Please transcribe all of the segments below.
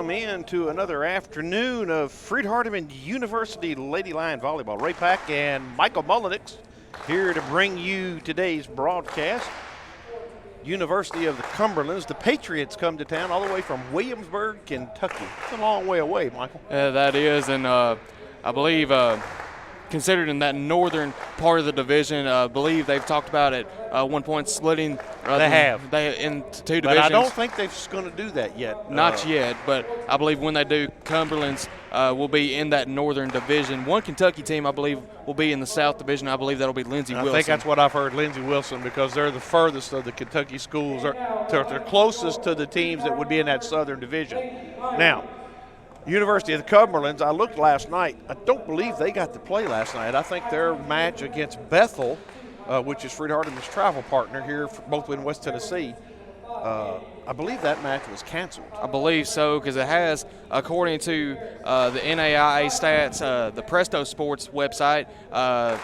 welcome in to another afternoon of Freed-Hardeman University Lady Lion Volleyball. Ray Pack and Michael Mullenix here to bring you today's broadcast. University of the Cumberlands, the Patriots come to town all the way from Williamsburg, Kentucky. It's a long way away, Michael. Yeah, that is, and I believe considered in that northern part of the division, I believe they've talked about at one point splitting. They into two divisions. But I don't think they're going to do that yet. Not yet, but I believe when they do, Cumberlands will be in that northern division. One Kentucky team, I believe, will be in the South Division. I believe that'll be Lindsey Wilson. I think that's what I've heard, Lindsey Wilson, because they're the furthest of the Kentucky schools. They're closest to the teams that would be in that Southern Division. Now, University of the Cumberlands, I looked last night. I don't believe they got to play last night. I think their match against Bethel, which is Freed-Hardeman's travel partner here, both in West Tennessee, I believe that match was canceled. I believe so, because it has, according to the NAIA stats, the Presto Sports website,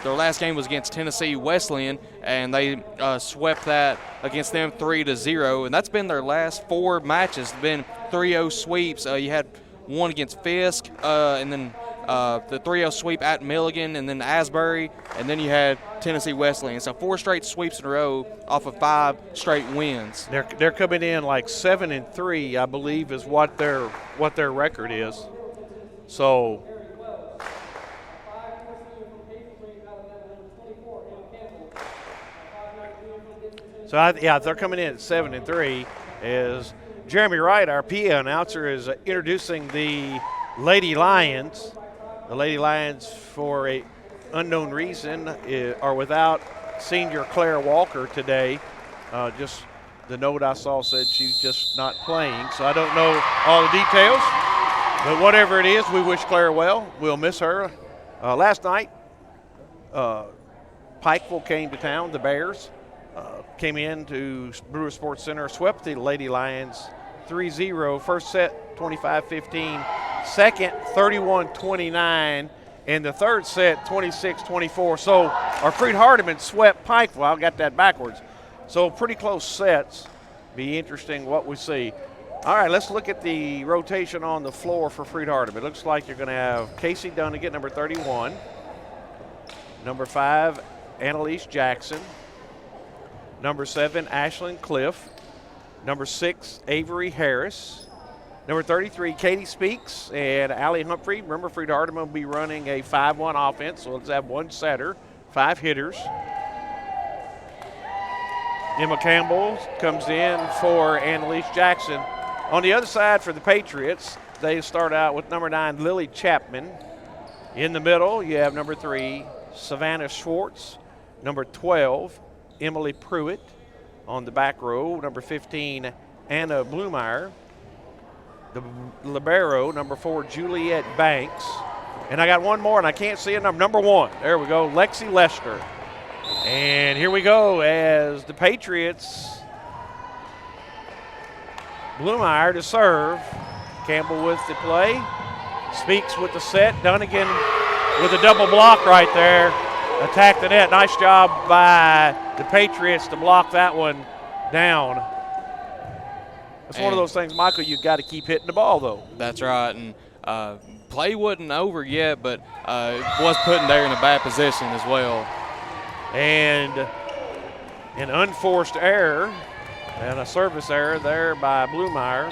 their last game was against Tennessee Wesleyan, and they swept that against them 3-0, and that's been their last four matches. It's been 3-0 sweeps. You had one against Fisk, and then the 3-0 sweep at Milligan, and then Asbury, and then you had Tennessee Wesleyan. So 4 straight sweeps in a row off of 5 straight wins. They're coming in like 7-3, I believe, is what their record is. So they're coming in at 7-3. Is Jeremy Wright, our PA announcer, is introducing the Lady Lions. The Lady Lions, for a unknown reason, are without senior Claire Walker today. Just the note I saw said she's just not playing, so I don't know all the details. But whatever it is, we wish Claire well. We'll miss her. Last night, Pikeville came to town, the Bears. Came in to Brewer Sports Center, swept the Lady Lions 3-0. First set, 25-15. Second, 31-29. And the third set, 26-24. So our Freed-Hardeman swept Pikeville. I got that backwards. So pretty close sets. Be interesting what we see. All right, let's look at the rotation on the floor for Freed-Hardeman. It looks like you're going to have Casey Dunnigan, number 31. Number 5, Annalise Jackson. Number 7, Ashlyn Cliff. Number 6, Avery Harris. Number 33, Katie Speaks and Allie Humphrey. Remember, Freed-Hardeman will be running a 5-1 offense, so let's have 1 setter, 5 hitters. Emma Campbell comes in for Annalise Jackson. On the other side for the Patriots, they start out with number 9, Lily Chapman. In the middle, you have number 3, Savannah Schwartz. Number 12, Emily Pruitt. On the back row, number 15, Anna Blumeyer. The libero, number 4, Juliet Banks. And I got one more, and I can't see a number. Number 1, there we go, Lexi Lester. And here we go as the Patriots. Blumeyer to serve. Campbell with the play. Speaks with the set. Dunnigan with a double block right there. Attack the net. Nice job by the Patriots to block that one down. It's one of those things, Michael, you've got to keep hitting the ball, though. That's right. And play wasn't over yet, but it was put in there in a bad position as well. And an unforced error and a service error there by Blumeyer.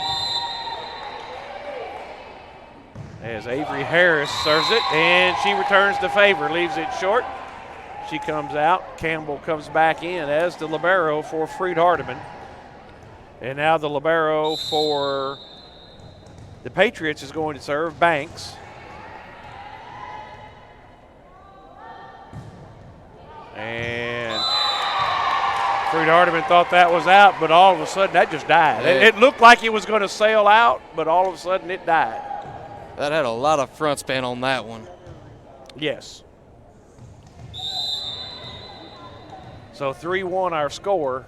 As Avery Harris serves it, and she returns the favor, leaves it short. She comes out. Campbell comes back in as the libero for Freed-Hardeman. And now the libero for the Patriots is going to serve Banks. And Freed-Hardeman thought that was out, but all of a sudden that just died. It looked like it was going to sail out, but all of a sudden it died. That had a lot of front spin on that one. Yes. So 3-1 our score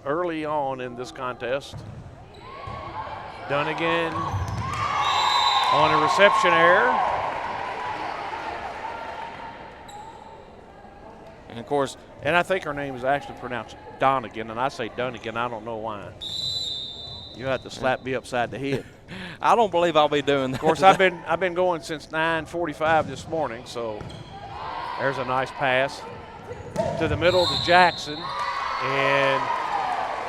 early on in this contest. Dunnigan on a reception error. And of course, and I think her name is actually pronounced Donegan, and I say Dunnigan. I don't know why. You have to slap me upside the head. I don't believe I'll be doing that. Of course, I've been going since 9:45 this morning, so there's a nice pass to the middle to Jackson, and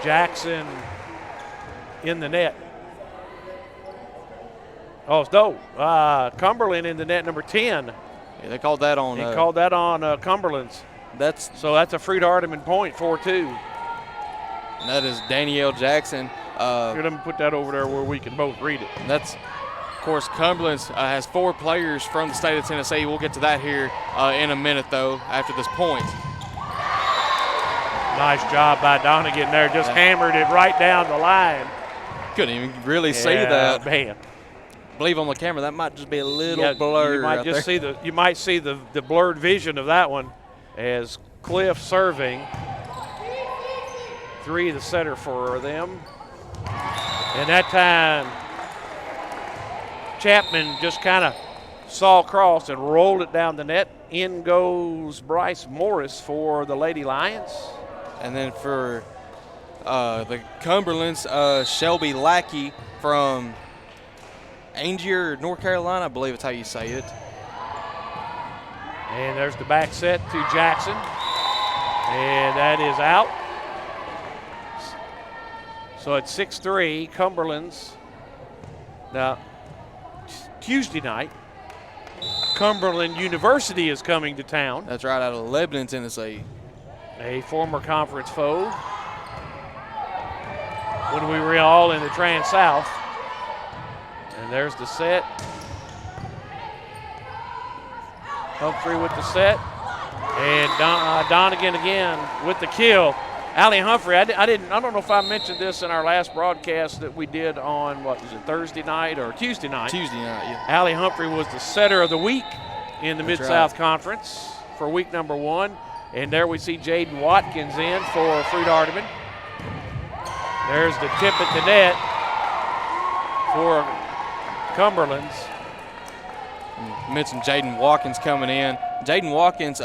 Jackson in the net. Oh, no, Cumberland in the net, number 10. Yeah, they called that on. They called that on Cumberlands. So that's a Freed-Hardeman point, 4-2. And that is Danielle Jackson. Here, let me put that over there where we can both read it. That's, of course, Cumberlands has 4 players from the state of Tennessee. We'll get to that here in a minute, though, after this point. Nice job by Donegan there. Just hammered it right down the line. Couldn't even really see that. Man. I believe on the camera that might just be a little blurred. You might see the blurred vision of that one as Cliff serving. 3 the setter for them. And that time Chapman just kind of saw across and rolled it down the net. In goes Bryce Morris for the Lady Lions. And then for the Cumberlands, Shelby Lackey from Angier, North Carolina, I believe it's how you say it. And there's the back set to Jackson. And that is out. So it's 6-3, Cumberlands. Now, Tuesday night, Cumberland University is coming to town. That's right, out of Lebanon, Tennessee. A former conference foe when we were all in the Trans-South. And there's the set. Humphrey with the set. And Donegan again with the kill. Allie Humphrey, I don't know if I mentioned this in our last broadcast that we did on, what was it, Thursday night or Tuesday night? Tuesday night, yeah. Allie Humphrey was the setter of the week in the Mid-South Conference for week number 1. And there we see Jaden Watkins in for Freed-Hardeman. There's the tip at the net for Cumberlands. You mentioned Jaden Watkins coming in. Jaden Watkins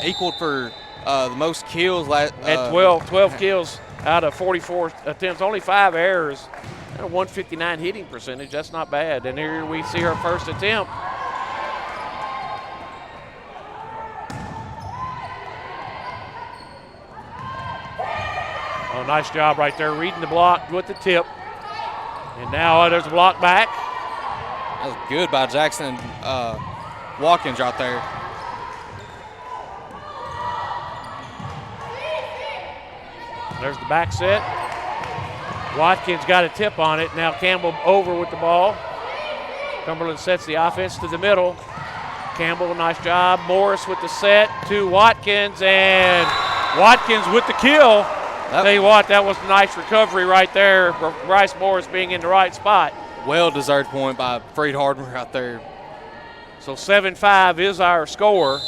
equaled for the most kills. At 12 kills out of 44 attempts, only 5 errors, and a 159 hitting percentage. That's not bad. And here we see her first attempt. Oh, nice job right there, reading the block with the tip. And now there's a block back. That was good by Jackson Watkins right there. There's the back set. Watkins got a tip on it. Now Campbell over with the ball. Cumberland sets the offense to the middle. Campbell, nice job. Morris with the set to Watkins, and Watkins with the kill. Tell you what, that was a nice recovery right there. Bryce Morris being in the right spot. Well-deserved point by Freed-Hardeman right there. So 7-5 is our score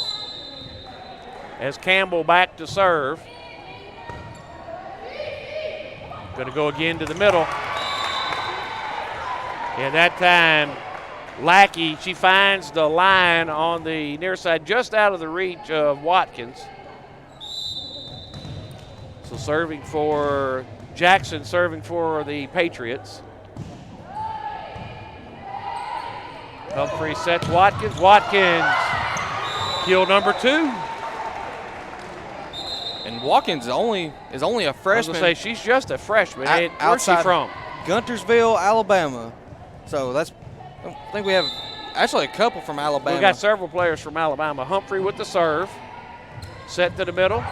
as Campbell back to serve. Going to go again to the middle. And that time, Lackey, she finds the line on the near side just out of the reach of Watkins. So serving for Jackson, serving for the Patriots. Humphrey sets Watkins. Watkins, kill number 2. And Watkins is only a freshman. I was going to say, she's just a freshman. Where's she from? Guntersville, Alabama. So I think we have actually a couple from Alabama. We got several players from Alabama. Humphrey with the serve. Set to the middle.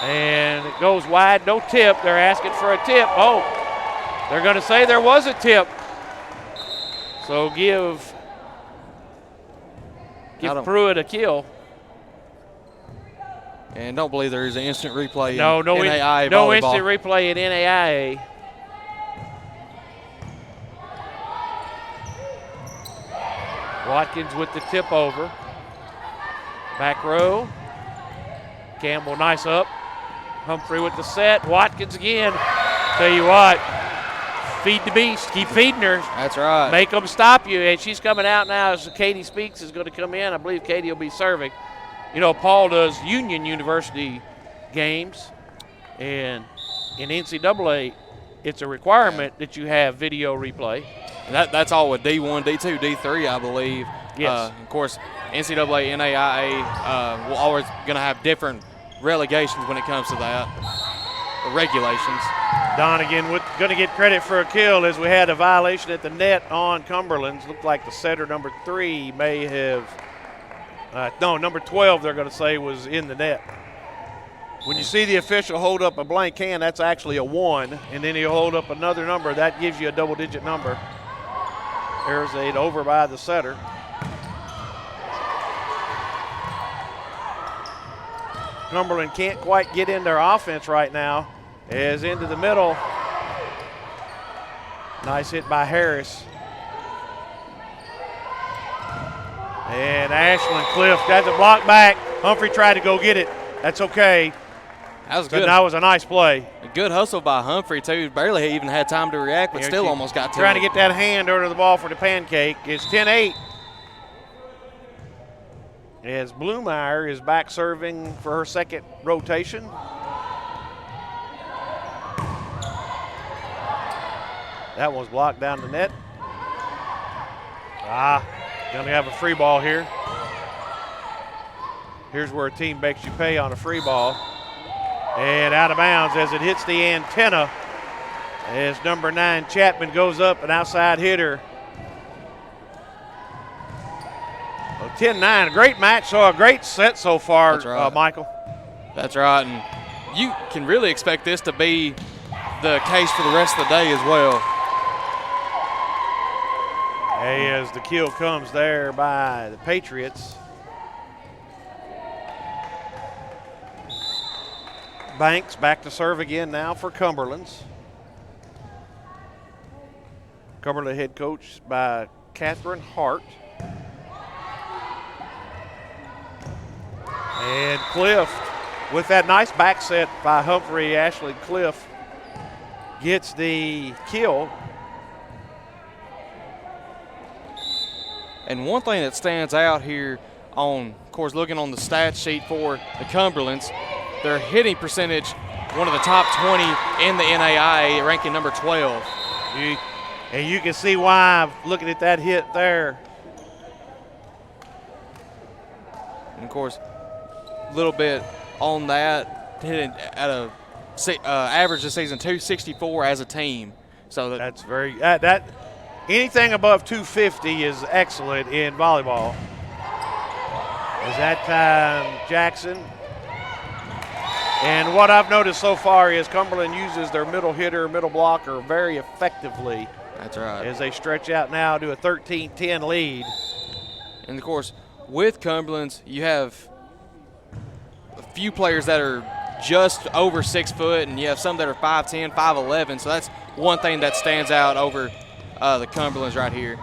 And it goes wide, no tip. They're asking for a tip. Oh, they're going to say there was a tip. So give Pruitt a kill. And don't believe there is an instant replay in NAIA volleyball. No instant replay in NAIA. Watkins with the tip over. Back row. Campbell, nice up. Humphrey with the set. Watkins again. Tell you what, feed the beast. Keep feeding her. That's right. Make them stop you. And she's coming out now as Katie Speaks is going to come in. I believe Katie will be serving. You know, Paul does Union University games, and in NCAA it's a requirement that you have video replay. That's all with D1, D2, D3, I believe. Yes. Of course, NCAA, NAIA will always going to have different relegations when it comes to that, or regulations. Donegan going to get credit for a kill as we had a violation at the net on Cumberlands. Looked like the setter, number 3, may have number 12 they're going to say was in the net. When you see the official hold up a blank hand, that's actually a 1, and then he'll hold up another number. That gives you a double-digit number. There's an over by the setter. Cumberland can't quite get in their offense right now. As into the middle. Nice hit by Harris. And Ashland Cliff got the block back. Humphrey tried to go get it. That's okay. That was good. That was a nice play. A good hustle by Humphrey, too. Barely even had time to react, but still almost got to trying to get that hand under the ball for the pancake. It's 10-8. As Blumeyer is back serving for her second rotation. That one's blocked down the net. Gonna have a free ball here. Here's where a team makes you pay on a free ball. And out of bounds as it hits the antenna. As number 9 Chapman goes up, an outside hitter. 10-9, a great match, so a great set so far, That's right. Michael. That's right, and you can really expect this to be the case for the rest of the day as well. As the kill comes there by the Patriots. Banks back to serve again now for Cumberlands. Cumberland head coach by Catherine Hart. And Cliff, with that nice back set by Humphrey, Ashley Cliff gets the kill. And one thing that stands out here on, of course, looking on the stat sheet for the Cumberlands, their hitting percentage, one of the top 20 in the NAIA, ranking number 12. And you can see why looking at that hit there. And of course, a little bit on that, hitting at a average this season 264 as a team. So that's very anything above 250 is excellent in volleyball. Is that time Jackson? And what I've noticed so far is Cumberland uses their middle hitter, middle blocker very effectively. That's right. As they stretch out now to a 13-10 lead. And of course, with Cumberland's, you have a few players that are just over 6 foot, and you have some that are 5'10", 5'11". So that's one thing that stands out over the Cumberlands right here.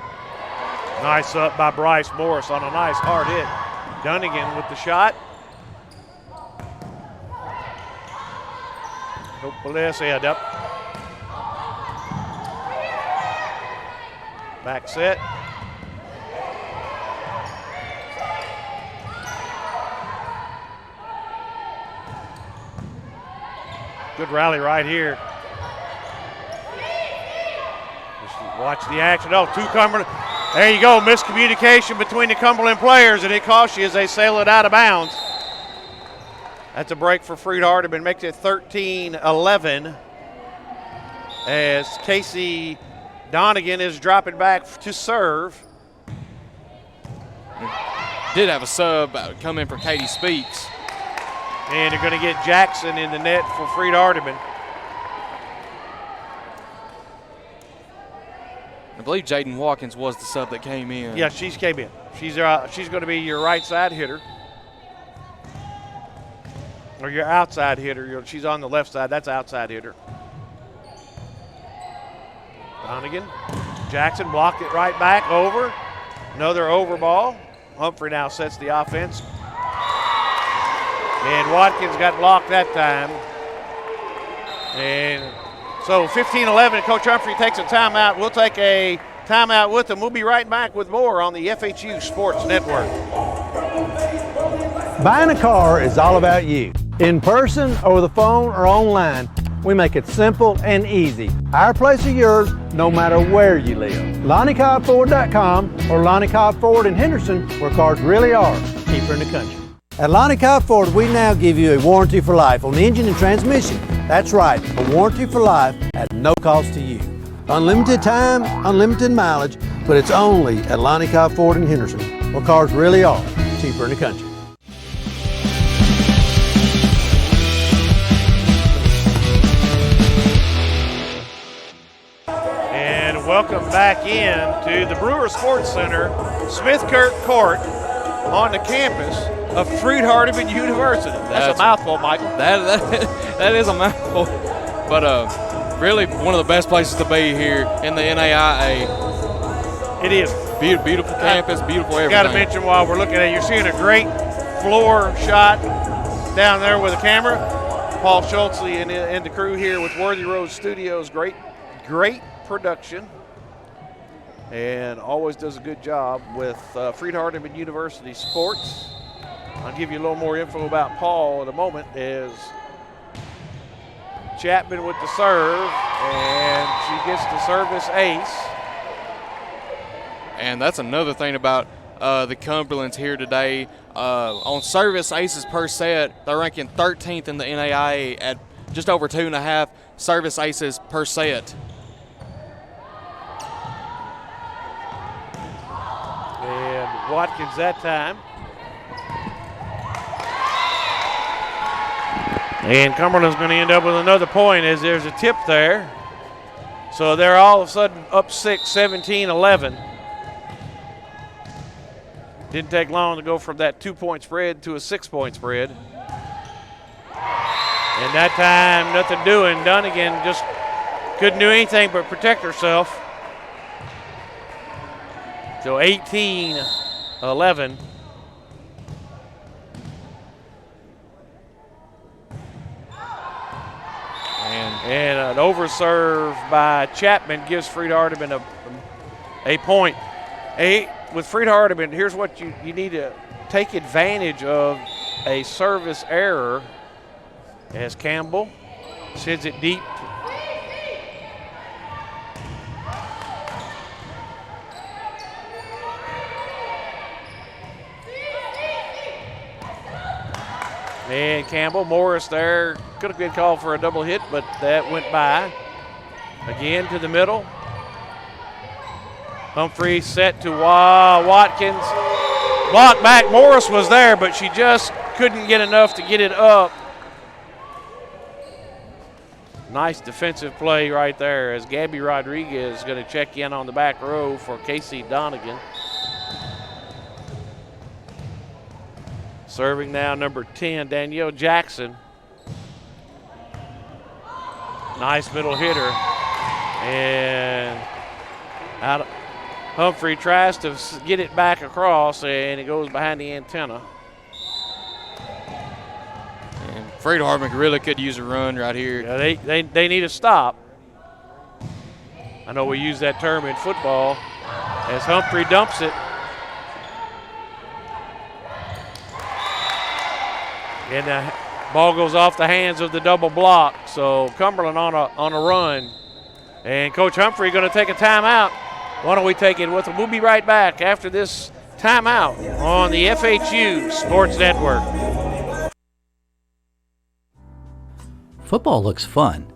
Nice up by Bryce Morris on a nice hard hit. Dunnigan with the shot. Hopefully, head up. Back set. Good rally right here. Just watch the action. Oh, two Cumberland. There you go. Miscommunication between the Cumberland players, and it costs you as they sail it out of bounds. That's a break for Freed-Hardeman. Makes it 13-11 as Casey Donegan is dropping back to serve. Did have a sub come in for Katie Speaks. And they're going to get Jackson in the net for Freed-Hardeman. I believe Jaden Watkins was the sub that came in. Yeah, she's came in. She's going to be your right side hitter. Or your outside hitter. She's on the left side. That's outside hitter. Donegan. Jackson blocked it right back over. Another over ball. Humphrey now sets the offense. And Watkins got blocked that time. And so 15-11, Coach Humphrey takes a timeout. We'll take a timeout with him. We'll be right back with more on the FHU Sports Network. Buying a car is all about you. In person, over the phone, or online, We make it simple and easy. Our place is yours, no matter where you live. LonnieCobbFord.com or Lonnie Cobb Ford in Henderson, where cars really are cheaper in the country. At Lonnie Cobb Ford, we now give you a warranty for life on the engine and transmission. That's right, a warranty for life at no cost to you. Unlimited time, unlimited mileage, but it's only at Lonnie Cobb Ford in Henderson, where cars really are cheaper in the country. Welcome back in to the Brewer Sports Center, Smith-Kirk Court, on the campus of Freed-Hardeman University. That's a mouthful, Michael. That is a mouthful, but really one of the best places to be here in the NAIA. It is. Beautiful campus, beautiful everything. Got to mention while we're looking at it, you're seeing a great floor shot down there with the camera. Paul Schultze and the crew here with Worthy Road Studios. Great production. And always does a good job with Freed-Hardeman University Sports. I'll give you a little more info about Paul in a moment as Chapman with the serve, and she gets the service ace. And that's another thing about the Cumberlands here today. On service aces per set, they're ranking 13th in the NAIA at just over 2.5 service aces per set. And Watkins that time. And Cumberland's going to end up with another point as there's a tip there. So they're all of a sudden up 6, 17-11. Didn't take long to go from that 2-point spread to a 6-point spread. And that time, nothing doing. Dunnigan just couldn't do anything but protect herself. So 18-11. And an overserve by Chapman gives Freed-Hardeman a point. With Freed-Hardeman, here's what you need to take advantage of: a service error as Campbell sends it deep. And Campbell, Morris there, could have been called for a double hit, but that went by. Again to the middle. Humphrey set to Watkins. Blocked back, Morris was there, but she just couldn't get enough to get it up. Nice defensive play right there as Gabby Rodriguez is going to check in on the back row for Casey Donegan. Serving now number 10, Danielle Jackson. Nice middle hitter. And Humphrey tries to get it back across, and it goes behind the antenna. And Freed-Hardeman really could use a run right here. Yeah, they need a stop. I know we use that term in football as Humphrey dumps it. And the ball goes off the hands of the double block. So Cumberland on a run. And Coach Humphrey going to take a timeout. Why don't we take it with him? We'll be right back after this timeout on the FHU Sports Network. Football looks fun.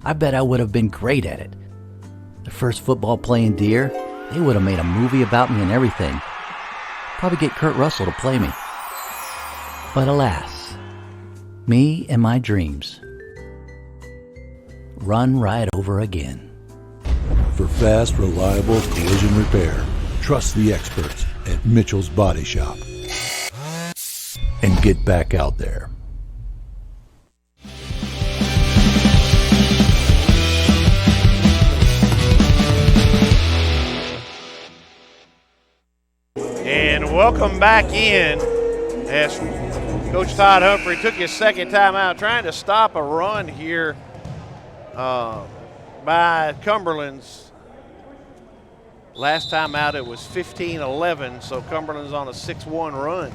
I bet I would have been great at it. The first football playing Deer, they would have made a movie about me and everything. Probably get Kurt Russell to play me. But alas, me and my dreams run right over again. For fast, reliable collision repair, trust the experts at Mitchell's Body Shop. And get back out there. And welcome back in as Coach Todd Humphrey took his second time out, trying to stop a run here by Cumberland's. Last time out it was 15-11, so Cumberland's on a 6-1 run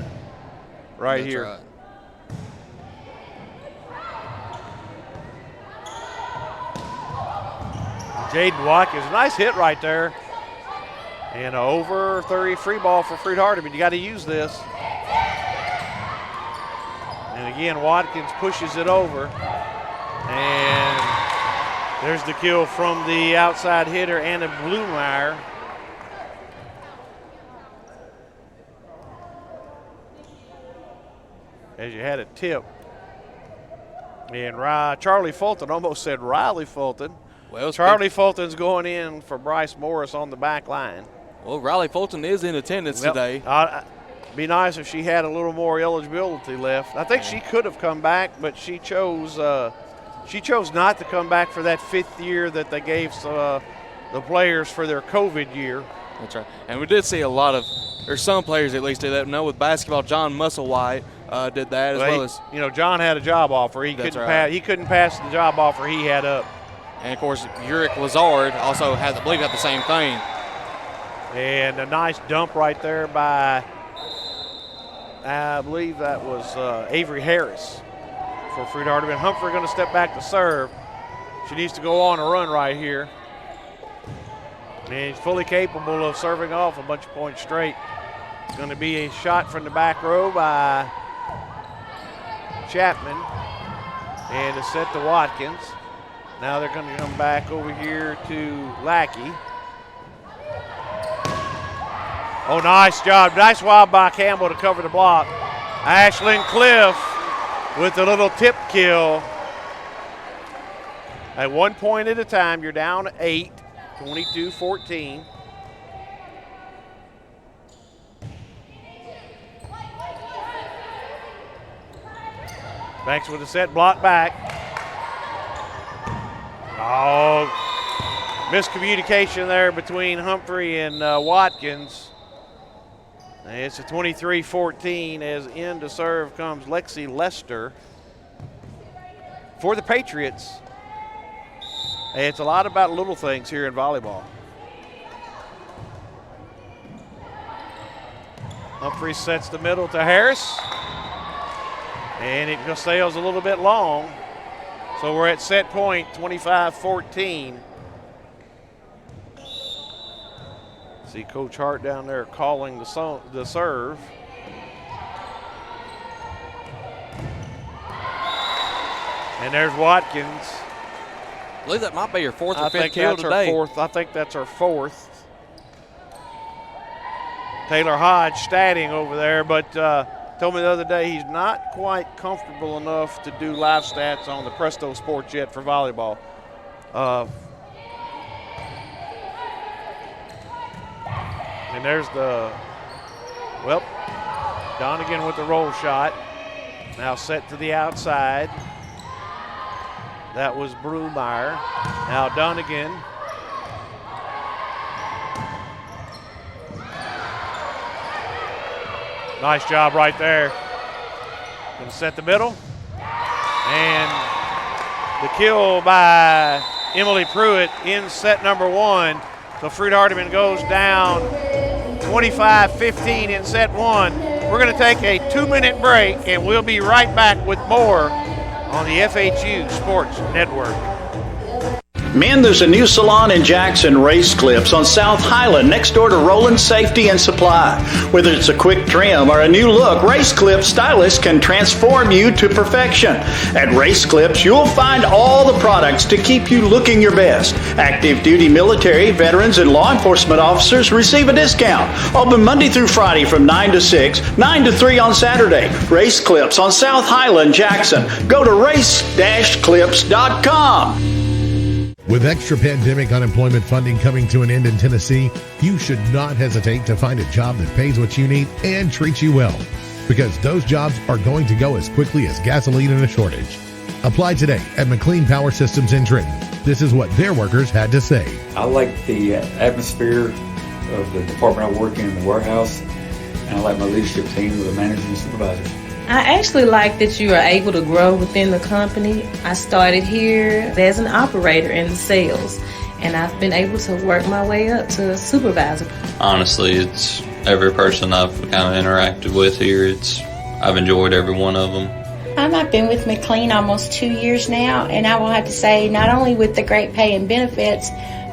right here. Right. Jaden Watkins, nice hit right there. And a over 30 free ball for Freed-Hardeman. You got to use this. And again, Watkins pushes it over. And there's the kill from the outside hitter, Anna Blumeyer. As you had a tip. And Charlie Fulton, almost said Riley Fulton. Well, Charlie Fulton's going in for Bryce Morris on the back line. Well, Riley Fulton is in attendance today. Be nice if she had a little more eligibility left. I think she could have come back, but she chose not to come back for that 5th year that they gave the players for their COVID year. That's right. And we did see a lot of, or some players at least did that. No, with basketball, John Musselwhite did that as well as. John had a job offer. He couldn't pass the job offer he had up. And of course, Uric Lazard also had the same thing. And a nice dump right there by, I believe that was Avery Harris for Freed-Hardeman. Humphrey going to step back to serve. She needs to go on a run right here. And he's fully capable of serving off a bunch of points straight. It's going to be a shot from the back row by Chapman. And a set to Watkins. Now they're going to come back over here to Lackey. Oh, nice job. Nice job by Campbell to cover the block. Ashlyn Cliff with a little tip kill. At 1 point at a time, you're down 8, 22-14. Banks with a set block back. Oh, miscommunication there between Humphrey and Watkins. It's a 23-14 as in to serve comes Lexi Lester for the Patriots. It's a lot about little things here in volleyball. Humphrey sets the middle to Harris. And it just sails a little bit long. So we're at set point, 25-14. See Coach Hart down there calling the serve. And there's Watkins. I believe that might be her 4th or 5th kill today. I think that's her 4th. Taylor Hodge statting over there, but told me the other day he's not quite comfortable enough to do live stats on the Presto Sports yet for volleyball. And there's Donegan with the roll shot. Now set to the outside. That was Brumeyer. Now Donegan. Nice job right there. Gonna set the middle. And the kill by Emily Pruitt in set number 1. So Freed-Hardeman goes down 25-15 in set 1. We're going to take a 2-minute break, and we'll be right back with more on the FHU Sports Network. Men, there's a new salon in Jackson, Race Clips, on South Highland, next door to Roland Safety and Supply. Whether it's a quick trim or a new look, Race Clips stylists can transform you to perfection. At Race Clips, you'll find all the products to keep you looking your best. Active duty military, veterans, and law enforcement officers receive a discount. Open Monday through Friday from 9 to 6, 9 to 3 on Saturday. Race Clips on South Highland, Jackson. Go to race-clips.com. With extra pandemic unemployment funding coming to an end in Tennessee, you should not hesitate to find a job that pays what you need and treats you well, because those jobs are going to go as quickly as gasoline in a shortage. Apply today at McLean Power Systems in Trenton. This is what their workers had to say. I like the atmosphere of the department I work in the warehouse, and I like my leadership team with the managers and supervisors. I actually like that you are able to grow within the company. I started here as an operator in the sales, and I've been able to work my way up to supervisor. Honestly, it's every person I've kind of interacted with here. I've enjoyed every one of them. I've been with McLean almost 2 years now, and I will have to say, not only with the great pay and benefits,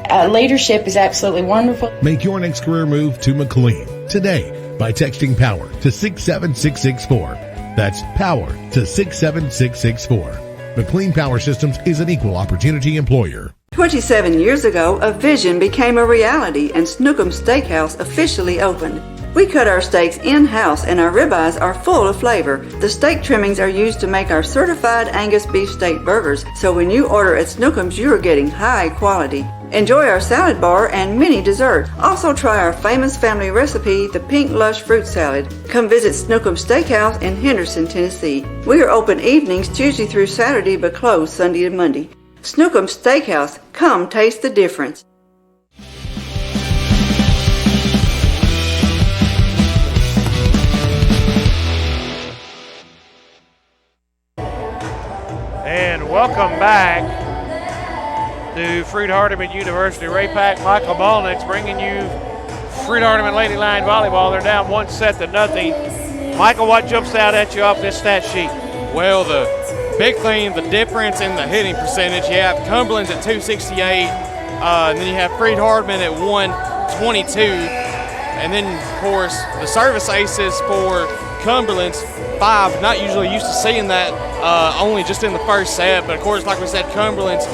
Leadership is absolutely wonderful. Make your next career move to McLean today by texting POWER to 67664. That's POWER to 67664. McLean Power Systems is an equal opportunity employer. 27 years ago, a vision became a reality and Snookums Steakhouse officially opened. We cut our steaks in-house and our ribeyes are full of flavor. The steak trimmings are used to make our certified Angus beef steak burgers, so when you order at Snookums, you are getting high quality. Enjoy our salad bar and mini dessert. Also try our famous family recipe, the Pink Lush Fruit Salad. Come visit Snookums Steakhouse in Henderson, Tennessee. We are open evenings Tuesday through Saturday but closed Sunday and Monday. Snookums Steakhouse. Come taste the difference. And welcome back to Freed-Hardeman University. Ray Pack, Michael Malnick's bringing you Freed-Hardeman Lady Lion Volleyball. They're down 1-0. Michael, what jumps out at you off this stat sheet? Well, the big thing, the difference in the hitting percentage. You have Cumberlands at 268, and then you have Freed-Hardeman at 122. And then, of course, the service aces for Cumberlands, 5. Not usually used to seeing that, only just in the first set. But, of course, like we said, Cumberland's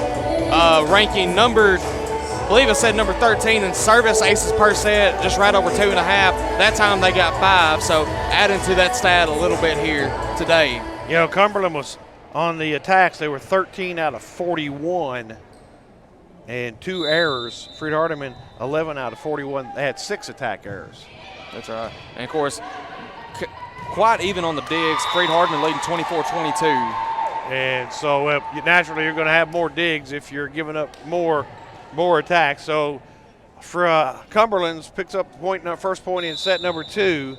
ranking number, I believe I said number 13 in service aces per set, just right over 2.5. That time they got 5, so adding to that stat a little bit here today. You know, Cumberland was on the attacks. They were 13 out of 41 and 2 errors. Freed-Hardeman, 11 out of 41. They had 6 attack errors. That's right. And, of course, quite even on the digs. Freed-Hardeman leading 24-22. And so naturally you're going to have more digs if you're giving up more attacks. So for Cumberland's picks up the first point in set number 2.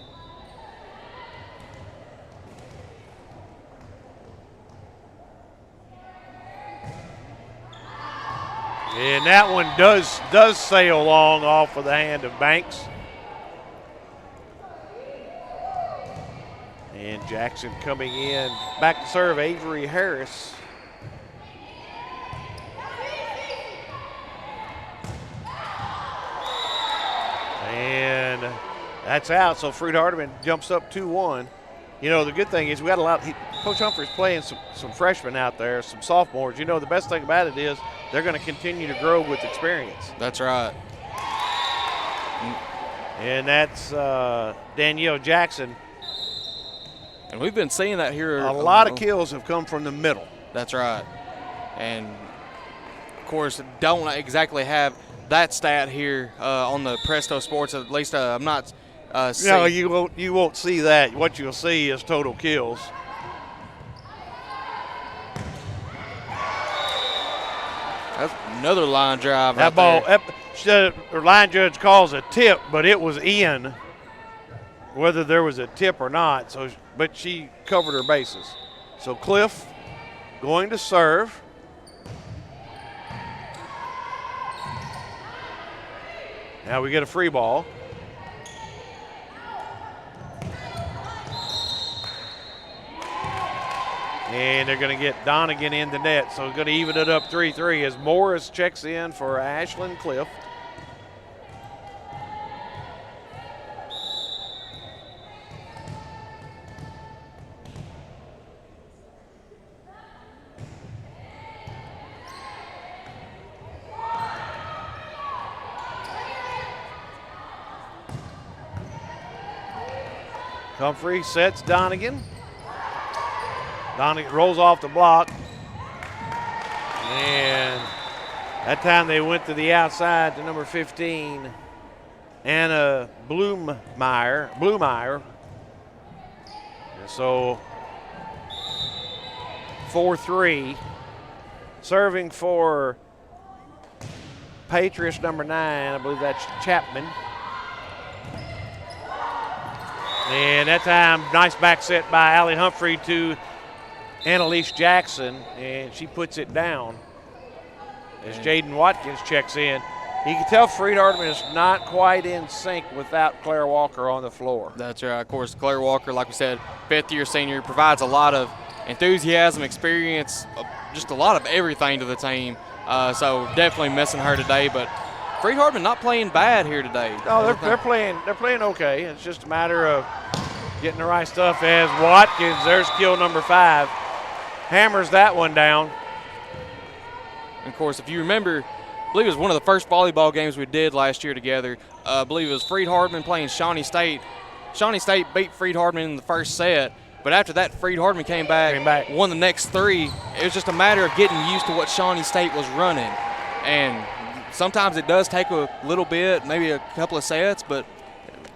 And that one does sail long off of the hand of Banks. And Jackson coming in. Back to serve, Avery Harris. And that's out, so Freed-Hardeman jumps up 2-1. You know, the good thing is we got a lot. Coach Humphrey's playing some freshmen out there, some sophomores. You know, the best thing about it is they're going to continue to grow with experience. That's right. And that's Danielle Jackson. And we've been seeing that here. A lot of kills have come from the middle. That's right. And, of course, don't exactly have that stat here on the Presto Sports. At least I'm not seeing. No, you won't see that. What you'll see is total kills. That's another line drive. That ball, the line judge calls a tip, but it was in, whether there was a tip or not. So, but she covered her bases. So Cliff going to serve. Now we get a free ball. And they're going to get Donegan in the net. So going to even it up 3-3 as Morris checks in for Ashlyn Cliff. Humphrey sets Donegan. Donegan rolls off the block. And that time they went to the outside to number 15, Anna Blumeyer. So 4-3. Serving for Patriots number 9, I believe that's Chapman. And that time, nice back set by Allie Humphrey to Annalise Jackson, and she puts it down as Jaden Watkins checks in. You can tell Freed-Hardeman is not quite in sync without Claire Walker on the floor. That's right. Of course, Claire Walker, like we said, fifth-year senior, provides a lot of enthusiasm, experience, just a lot of everything to the team. So definitely missing her today, but Freed-Hardeman not playing bad here today. No, they're playing okay. It's just a matter of getting the right stuff. As Watkins, there's kill number 5, hammers that one down. And of course, if you remember, I believe it was one of the first volleyball games we did last year together. I believe it was Freed-Hardeman playing Shawnee State. Shawnee State beat Freed-Hardeman in the first set, but after that, Freed-Hardeman came back, won the next 3. It was just a matter of getting used to what Shawnee State was running. And sometimes it does take a little bit, maybe a couple of sets, but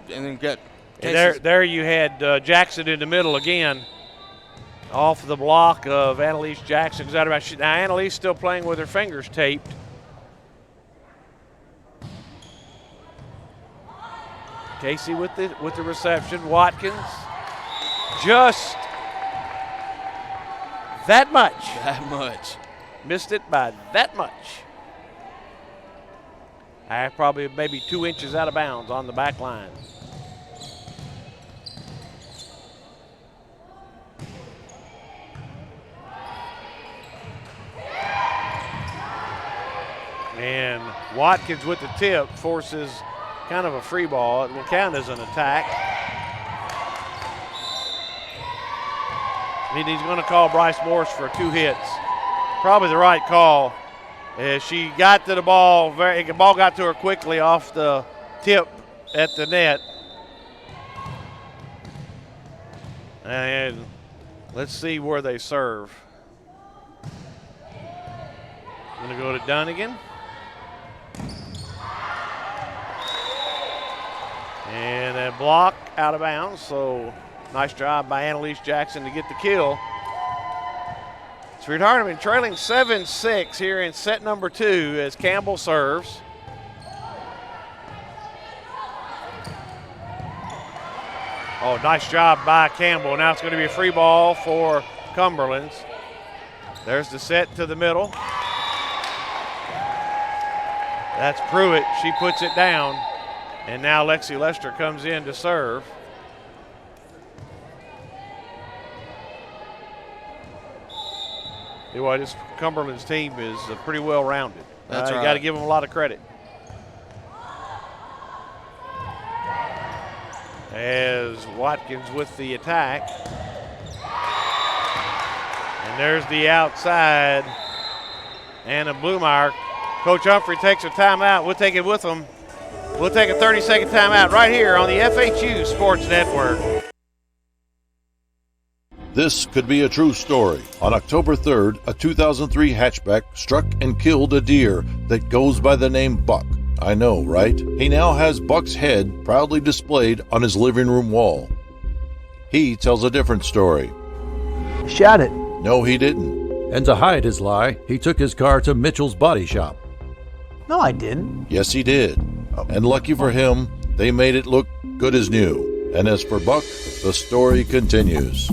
and then got cases. There you had Jackson in the middle again, off the block of Annalise Jackson. Now Annalise still playing with her fingers taped. Casey with the reception. Watkins just that much. That much. Missed it by that much. Probably maybe 2 inches out of bounds on the back line. And Watkins with the tip forces kind of a free ball. It will count as an attack. He's going to call Bryce Morse for 2 hits. Probably the right call. As she got to the ball, the ball got to her quickly off the tip at the net. And let's see where they serve. Going to go to Dunnigan. And a block out of bounds, so nice job by Annalise Jackson to get the kill. Freed-Hardeman trailing 7-6 here in set number 2 as Campbell serves. Oh, nice job by Campbell. Now it's going to be a free ball for Cumberlands. There's the set to the middle. That's Pruitt. She puts it down. And now Lexi Lester comes in to serve. This Cumberland's team is pretty well rounded. That's right. You got to give them a lot of credit. As Watkins with the attack. And there's the outside. Anna Blumeyer. Coach Humphrey takes a timeout. We'll take it with them. We'll take a 30-second timeout right here on the FHU Sports Network. This could be a true story. On October 3rd, a 2003 hatchback struck and killed a deer that goes by the name Buck. I know, right? He now has Buck's head proudly displayed on his living room wall. He tells a different story. Shot it. No, he didn't. And to hide his lie, he took his car to Mitchell's body shop. No, I didn't. Yes, he did. And lucky for him, they made it look good as new. And as for Buck, the story continues.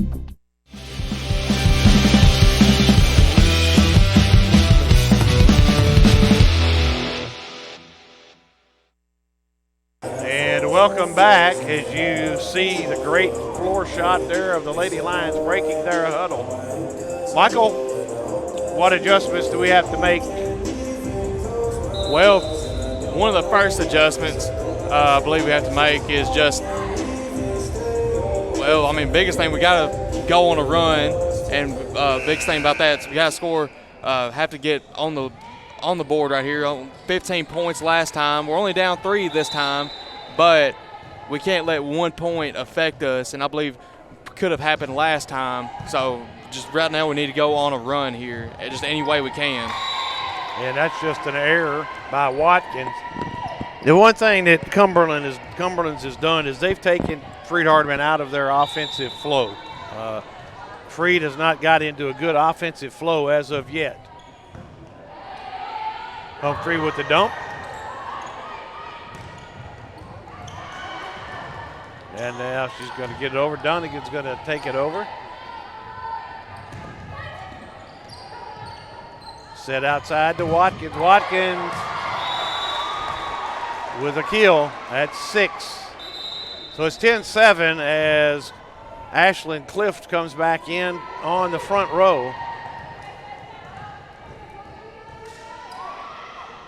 And welcome back as you see the great floor shot there of the Lady Lions breaking their huddle. Michael, what adjustments do we have to make? Well, one of the first adjustments I believe we have to make is just, biggest thing, we got to go on a run, and biggest thing about that is we got to score, have to get on the board right here. 15 points last time. We're only down 3 this time, but we can't let 1 point affect us, and I believe could have happened last time. So just right now we need to go on a run here, just any way we can. And that's just an error by Watkins. The one thing that Cumberlands has done is they've taken Freed-Hardeman out of their offensive flow. Freed has not got into a good offensive flow as of yet. Humphrey with the dump. And now she's going to get it over. Dunnigan's going to take it over. Set outside to Watkins. Watkins with a kill at 6. So it's 10-7 as Ashlyn Clift comes back in on the front row.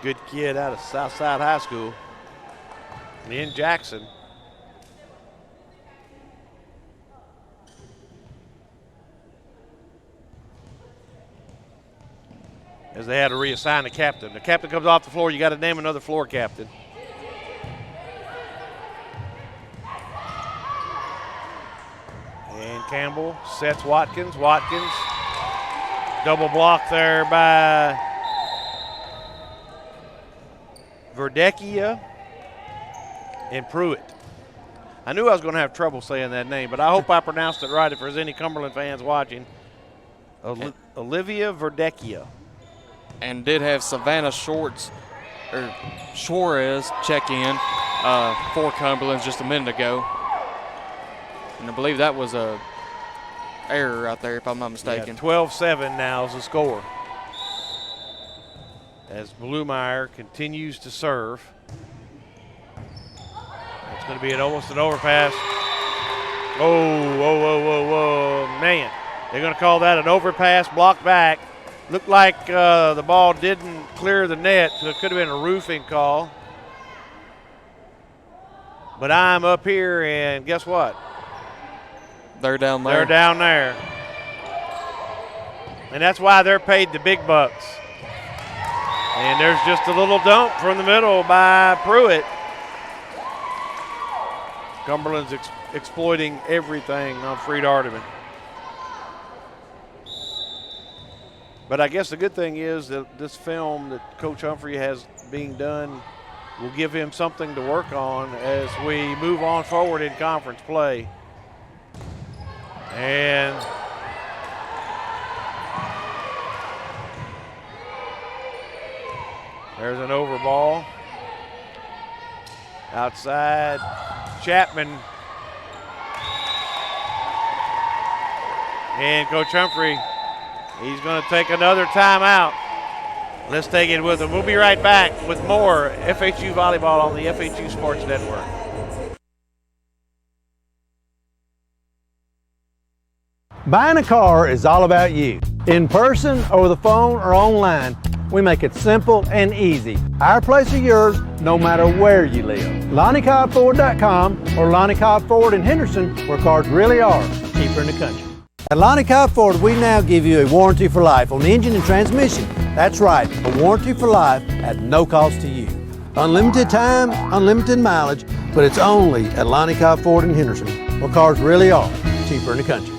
Good kid out of Southside High School in Jackson. As they had to reassign the captain. The captain comes off the floor, you got to name another floor captain. And Campbell sets Watkins. Watkins, double block there by Verdecchia and Pruitt. I knew I was going to have trouble saying that name, but I hope I pronounced it right if there's any Cumberland fans watching. Olivia Verdecchia. And did have Savannah Suarez check in for Cumberlands just a minute ago. And I believe that was a error out there, if I'm not mistaken. 12-7 now is the score. As Blumeyer continues to serve. It's going to be almost an overpass. Whoa, man. They're going to call that an overpass, blocked back. Looked like the ball didn't clear the net, so it could have been a roofing call. But I'm up here, and guess what? They're down there. They're down there. And that's why they're paid the big bucks. And there's just a little dump from the middle by Pruitt. Cumberland's exploiting everything on Freed-Hardeman. But I guess the good thing is that this film that Coach Humphrey has being done will give him something to work on as we move on forward in conference play. And there's an over ball. Outside, Chapman. And Coach Humphrey, he's going to take another timeout. Let's take it with him. We'll be right back with more FHU volleyball on the FHU Sports Network. Buying a car is all about you. In person, over the phone, or online, we make it simple and easy. Our place or yours, no matter where you live. LonnieCobbFord.com or Lonnie Cobb Ford in Henderson, where cars really are cheaper in the country. At Lonnie Cobb Ford, we now give you a warranty for life on the engine and transmission. That's right, a warranty for life at no cost to you. Unlimited time, unlimited mileage, but it's only at Lonnie Cobb Ford in Henderson, where cars really are cheaper in the country.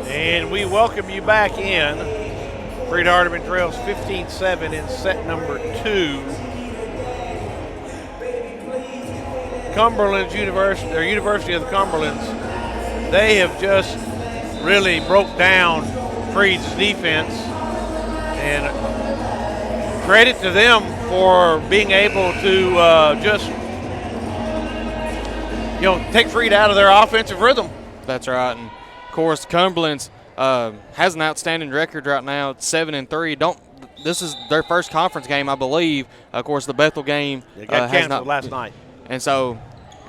And we welcome you back in. Freed-Hardeman trails 15-7 in set number 2. Cumberlands University, or University of the Cumberlands, they have just really broke down Freed's defense. And credit to them for being able to just, take Freed out of their offensive rhythm. That's right. And of course, Cumberlands has an outstanding record right now. It's 7-3. This is their first conference game, I believe. Of course, the Bethel game They got canceled last night. And so,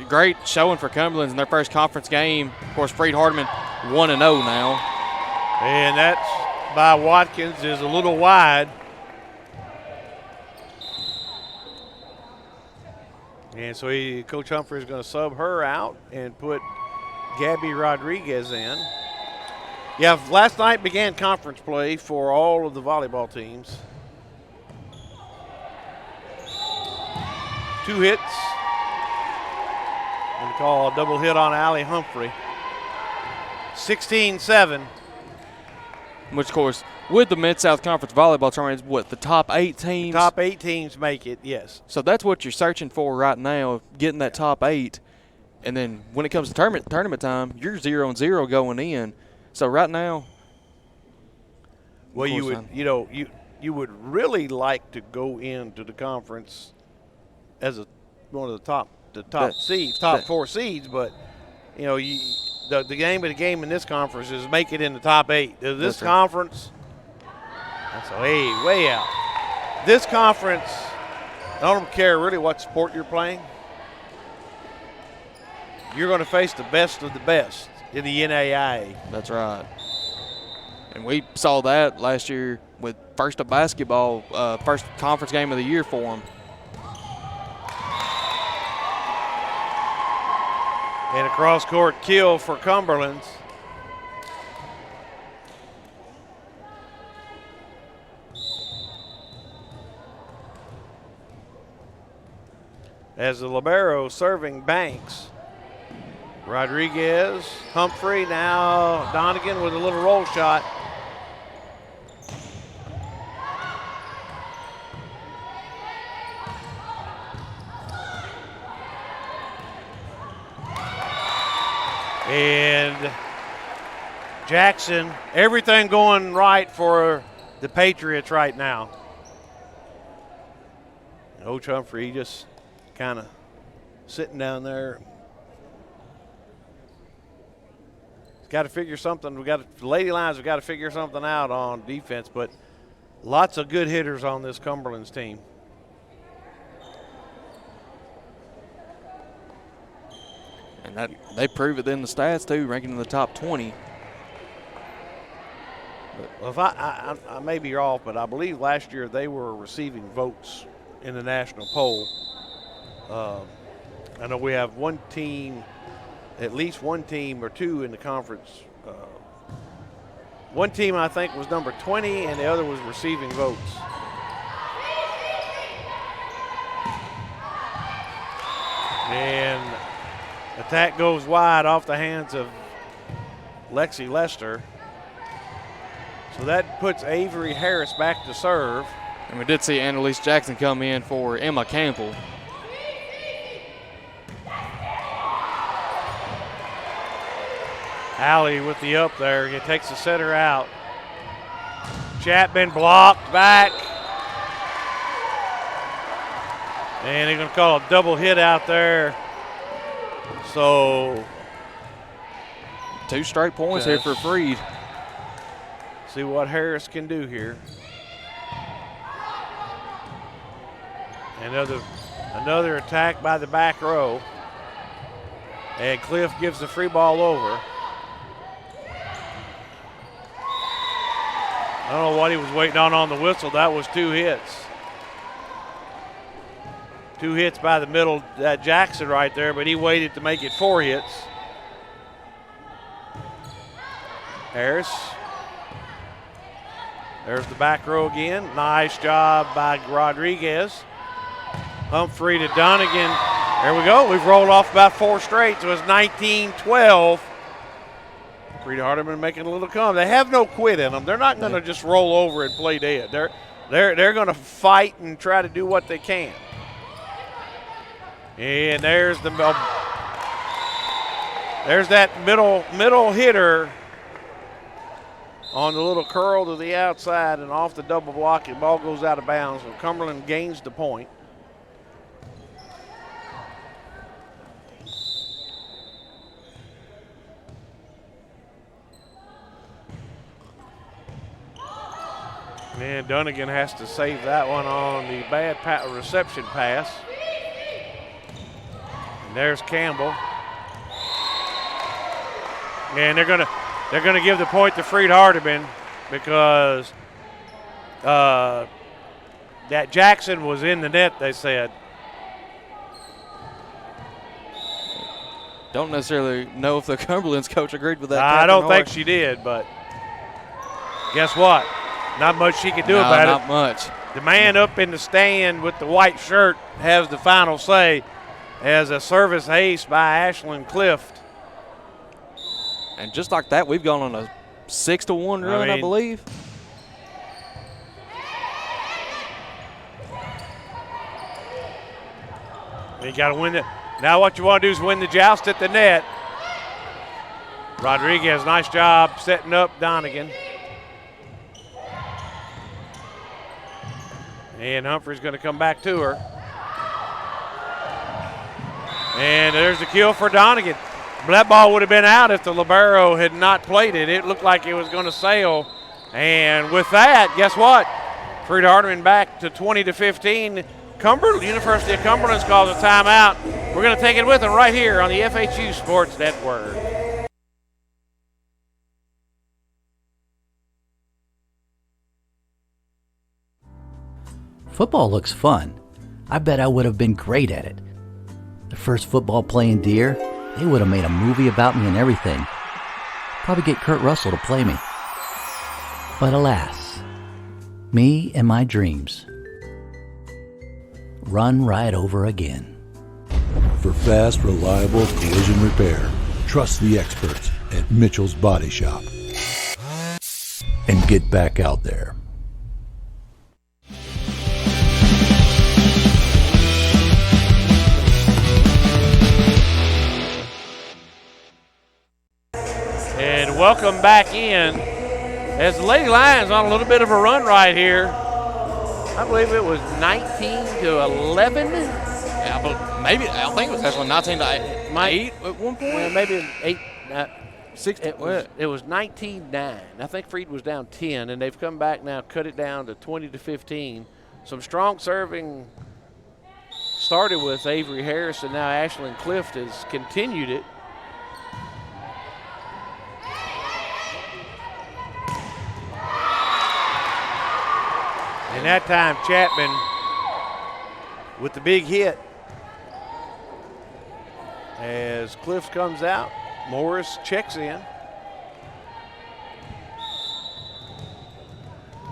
great showing for Cumberlands in their first conference game. Of course, Freed-Hardeman 1-0 now. And that's by Watkins is a little wide. And so Coach Humphrey is going to sub her out and put Gabby Rodriguez in. Yeah, last night began conference play for all of the volleyball teams. 2 hits. And call a double hit on Allie Humphrey. 16-7. Which, of course, with the Mid-South Conference Volleyball Tournament, what, the top 8 teams? Top 8 teams make it, yes. So that's what you're searching for right now, getting that top 8. And then when it comes to tournament time, you're 0-0 going in. So right now, well, you would really like to go into the conference as one of the top seeds, top 4 seeds, but the game of the game in this conference is make it in the top 8. This conference, that's way out. This conference, I don't care really what sport you're playing. you're going to face the best of the best in the NAIA. That's right. And we saw that last year with First Up basketball, first conference game of the year for them. And a cross-court kill for Cumberlands. As the libero serving Banks. Rodriguez, Humphrey, now Donegan with a little roll shot. And Jackson, everything going right for the Patriots right now. Coach Humphrey just kind of sitting down there. He's got to figure something. The Lady Lions have got to figure something out on defense, but lots of good hitters on this Cumberlands team. And that they prove it in the stats too, ranking in the top 20. Well, if I may be off, but I believe last year they were receiving votes in the national poll. I know we have one team, at least one team or two in the conference. One team I think was number 20 and the other was receiving votes. And attack goes wide off the hands of Lexi Lester. So that puts Avery Harris back to serve. And we did see Annalise Jackson come in for Emma Campbell. Allie with the up there. He takes the setter out. Chapman blocked back. And they're going to call a double hit out there. So 2 straight points here for Freed. See what Harris can do here. Another attack by the back row. And Cliff gives the free ball over. I don't know what he was waiting on the whistle. That was 2 hits. 2 hits by the middle, Jackson right there, but he waited to make it 4 hits. Harris. There's the back row again. Nice job by Rodriguez. Humphrey to Donegan. There we go. We've rolled off about 4 straight, so it's 19-12. Freed-Hardeman making a little come. They have no quit in them. They're not going to just roll over and play dead. They're going to fight and try to do what they can. And there's that middle hitter on the little curl to the outside and off the double block. And ball goes out of bounds. So Cumberland gains the point. And Donegan has to save that one on the bad reception pass. And there's Campbell. And they're gonna give the point to Freed-Hardeman because that Jackson was in the net, they said. Don't necessarily know if the Cumberlands coach agreed with that. I don't think she did, but guess what? Not much she could do about it. Not much. The man up in the stand with the white shirt has the final say as a service ace by Ashlyn Clift. And just like that, we've gone on a 6-1 run, I believe. You got to win it. Now what you want to do is win the joust at the net. Rodriguez, nice job setting up Donegan. And Humphrey's going to come back to her. And there's the kill for Donegan. That ball would have been out if the libero had not played it. It looked like it was going to sail. And with that, guess what? Freed-Hardeman back to 20-15. University of Cumberland's calls a timeout. We're going to take it with them right here on the FHU Sports Network. Football looks fun. I bet I would have been great at it. The first football playing deer, they would have made a movie about me and everything. Probably get Kurt Russell to play me. But alas, me and my dreams run right over again. For fast, reliable collision repair, trust the experts at Mitchell's Body Shop. And get back out there. And welcome back in as the Lady Lions on a little bit of a run right here. I believe it was 19-11. Yeah, but maybe I think it was actually 19-8 at one point. Yeah, maybe 8. 6. It was 19-9. I think Freed was down 10, and they've come back now, cut it down to 20-15. Some strong serving started with Avery Harris, and now Ashlyn Clift has continued it. And that time, Chapman with the big hit. As Cliff comes out, Morris checks in.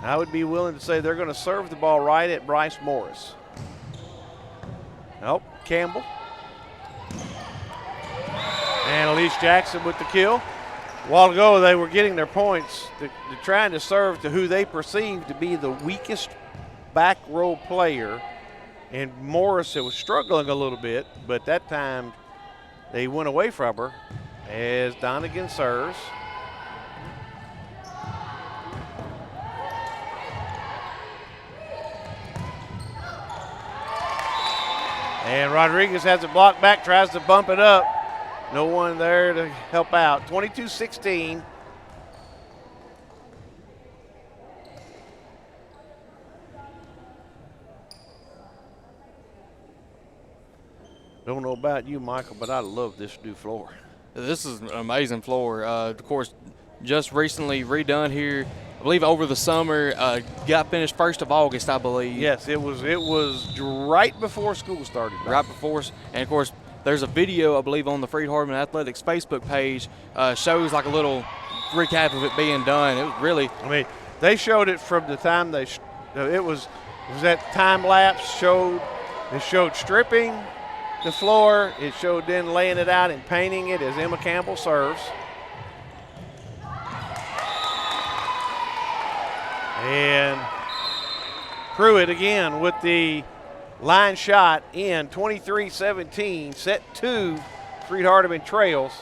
I would be willing to say they're going to serve the ball right at Bryce Morris. Nope, Campbell. And Elise Jackson with the kill. A while ago, they were getting their points. They're trying to serve to who they perceive to be the weakest back row player. And Morris was struggling a little bit, but that time they went away from her as Donegan serves. And Rodriguez has it blocked back, tries to bump it up. No one there to help out. 22-16. Don't know about you, Michael, but I love this new floor. This is an amazing floor. Of course, just recently redone here. I believe over the summer, got finished 1st of August, I believe. Yes, it was right before school started. Right before, and of course, there's a video, I believe, on the Freed-Hardeman Athletics Facebook page, shows like a little recap of it being done. It was really. I mean, they showed it from the time it was that time lapse showed. It showed stripping the floor. It showed then laying it out and painting it as Emma Campbell serves. And Pruitt again with the line shot in. 23-17, set 2, Freed-Hardeman trails.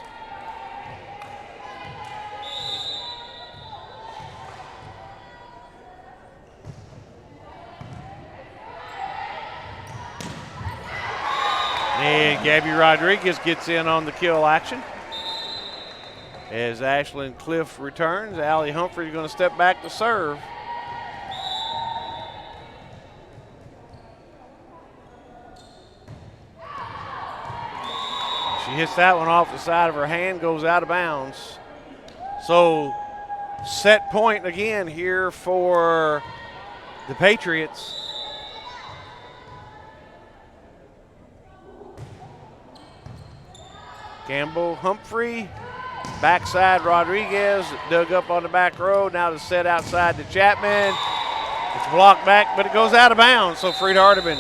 And Gabby Rodriguez gets in on the kill action. As Ashlyn Cliff returns, Allie Humphrey is going to step back to serve. She hits that one off the side of her hand, goes out of bounds. So set point again here for the Patriots. Campbell, Humphrey, backside Rodriguez, dug up on the back row. Now the set outside to Chapman. It's blocked back, but it goes out of bounds. So Freed-Hardeman,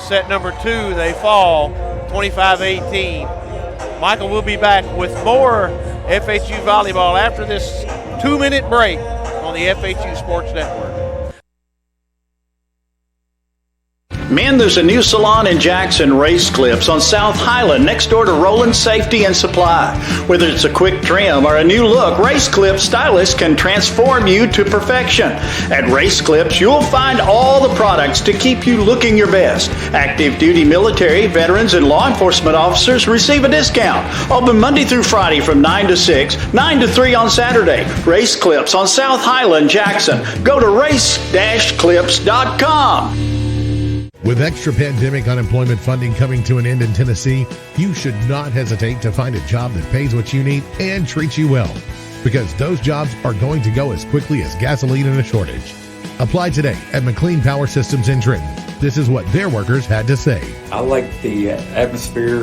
set number 2, they fall 25-18. Michael will be back with more FHU volleyball after this 2-minute break on the FHU Sports Network. Men, there's a new salon in Jackson, Race Clips, on South Highland, next door to Roland Safety and Supply. Whether it's a quick trim or a new look, Race Clips stylists can transform you to perfection. At Race Clips, you'll find all the products to keep you looking your best. Active duty military, veterans, and law enforcement officers receive a discount. Open Monday through Friday from 9 to 6, 9 to 3 on Saturday. Race Clips on South Highland, Jackson. Go to race-clips.com. With extra pandemic unemployment funding coming to an end in Tennessee, you should not hesitate to find a job that pays what you need and treats you well, because those jobs are going to go as quickly as gasoline in a shortage. Apply today at McLean Power Systems in Trenton. This is what their workers had to say. I like the atmosphere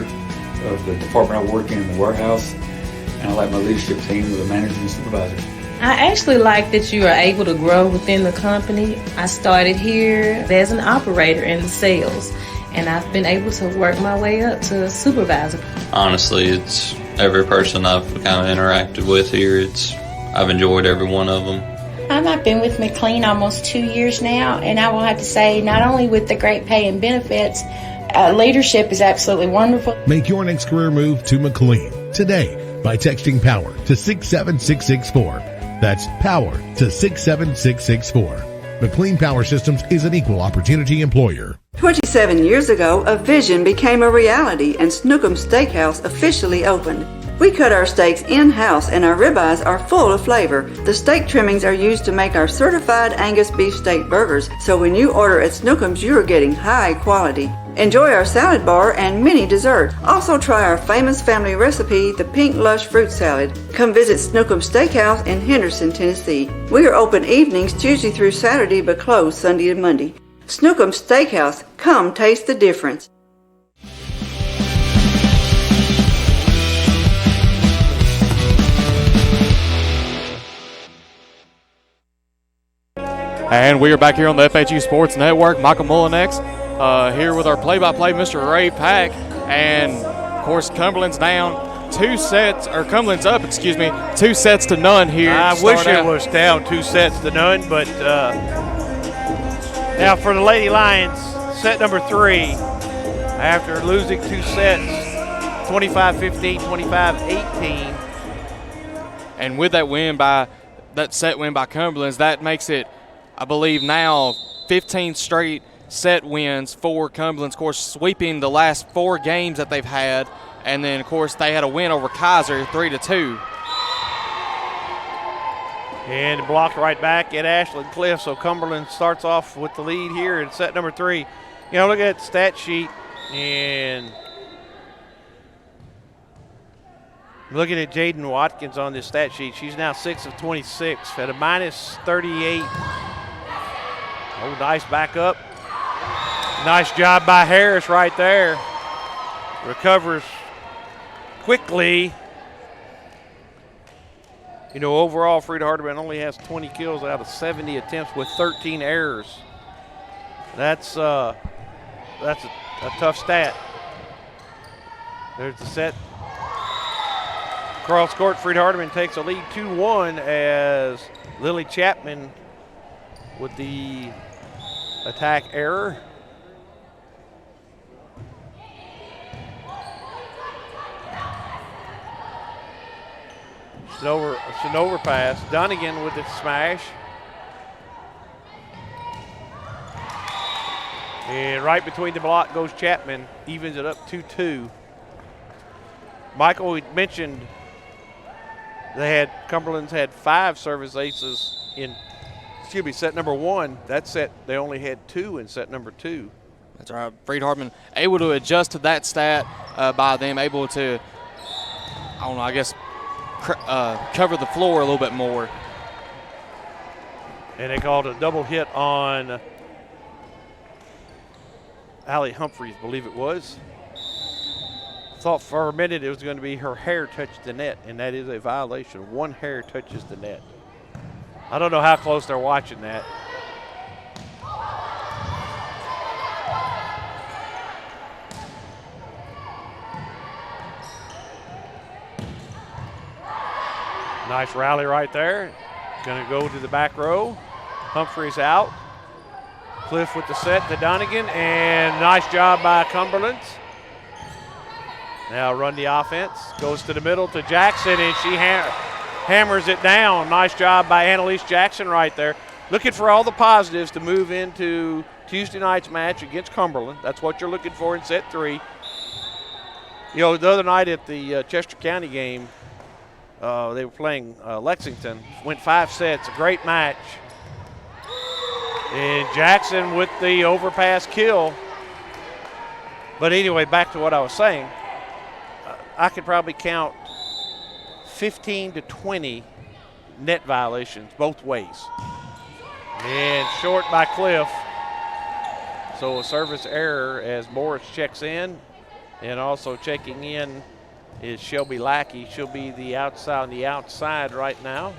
of the department I work in the warehouse, and I like my leadership team with the managers and supervisors. I actually like that you are able to grow within the company. I started here as an operator in the sales, and I've been able to work my way up to supervisor. Honestly, it's every person I've kind of interacted with here. I've enjoyed every one of them. I've been with McLean almost 2 years now, and I will have to say, not only with the great pay and benefits, leadership is absolutely wonderful. Make your next career move to McLean today by texting POWER to 67664. That's POWER to 67664. McLean Power Systems is an equal opportunity employer. 27 years ago, a vision became a reality and Snookum's Steakhouse officially opened. We cut our steaks in-house and our ribeyes are full of flavor. The steak trimmings are used to make our certified Angus beef steak burgers, so when you order at Snookum's, you are getting high quality. Enjoy our salad bar and mini dessert. Also try our famous family recipe, the Pink Lush Fruit Salad. Come visit Snookum's Steakhouse in Henderson, Tennessee. We are open evenings Tuesday through Saturday but closed Sunday and Monday. Snookum's Steakhouse. Come taste the difference. And we are back here on the FHU Sports Network. Michael Mullinex here with our play-by-play, Mr. Ray Pack. And, of course, Cumberland's down 2 sets, or Cumberland's up, 2 sets to none here. I wish it was down 2 sets to none, but now for the Lady Lions, set number 3, after losing 2 sets, 25-15, 25-18. And with that set win by Cumberland's, that makes it, I believe now 15 straight set wins for Cumberland's, of course, sweeping the last 4 games that they've had. And then, of course, they had a win over Kaiser 3-2. And blocked right back at Ashland Cliff. So Cumberland starts off with the lead here in set number 3. Look at the stat sheet and looking at Jaden Watkins on this stat sheet. She's now 6 of 26 at a -38. Oh, nice back up. Nice job by Harris right there. Recovers quickly. Overall, Freed-Hardeman only has 20 kills out of 70 attempts with 13 errors. That's a tough stat. There's the set. Cross court, Freed-Hardeman takes a lead 2-1 as Lily Chapman with the attack error. It's an overpass. Dunnigan with the smash. And right between the block goes Chapman. Evens it up 2-2. Michael, we mentioned Cumberland's had 5 service aces in set number 1. That set, they only had 2 in set number 2. That's right. Freed-Hardeman able to adjust to that stat by them able to, cover the floor a little bit more. And they called a double hit on Allie Humphreys, I believe it was. Thought for a minute it was going to be her hair touched the net, and that is a violation. 1 hair touches the net. I don't know how close they're watching that. Nice rally right there. Going to go to the back row. Humphreys out. Cliff with the set to Donegan, and nice job by Cumberland. Now run the offense. Goes to the middle to Jackson, and she hammers it down. Nice job by Annalise Jackson right there. Looking for all the positives to move into Tuesday night's match against Cumberland. That's what you're looking for in set 3. The other night at the Chester County game, they were playing Lexington. Went 5 sets, a great match. And Jackson with the overpass kill. But anyway, back to what I was saying. I could probably count 15 to 20 net violations both ways. And short by Cliff. So a service error as Morris checks in. And also checking in is Shelby Lackey. She'll be the outside on the outside right now.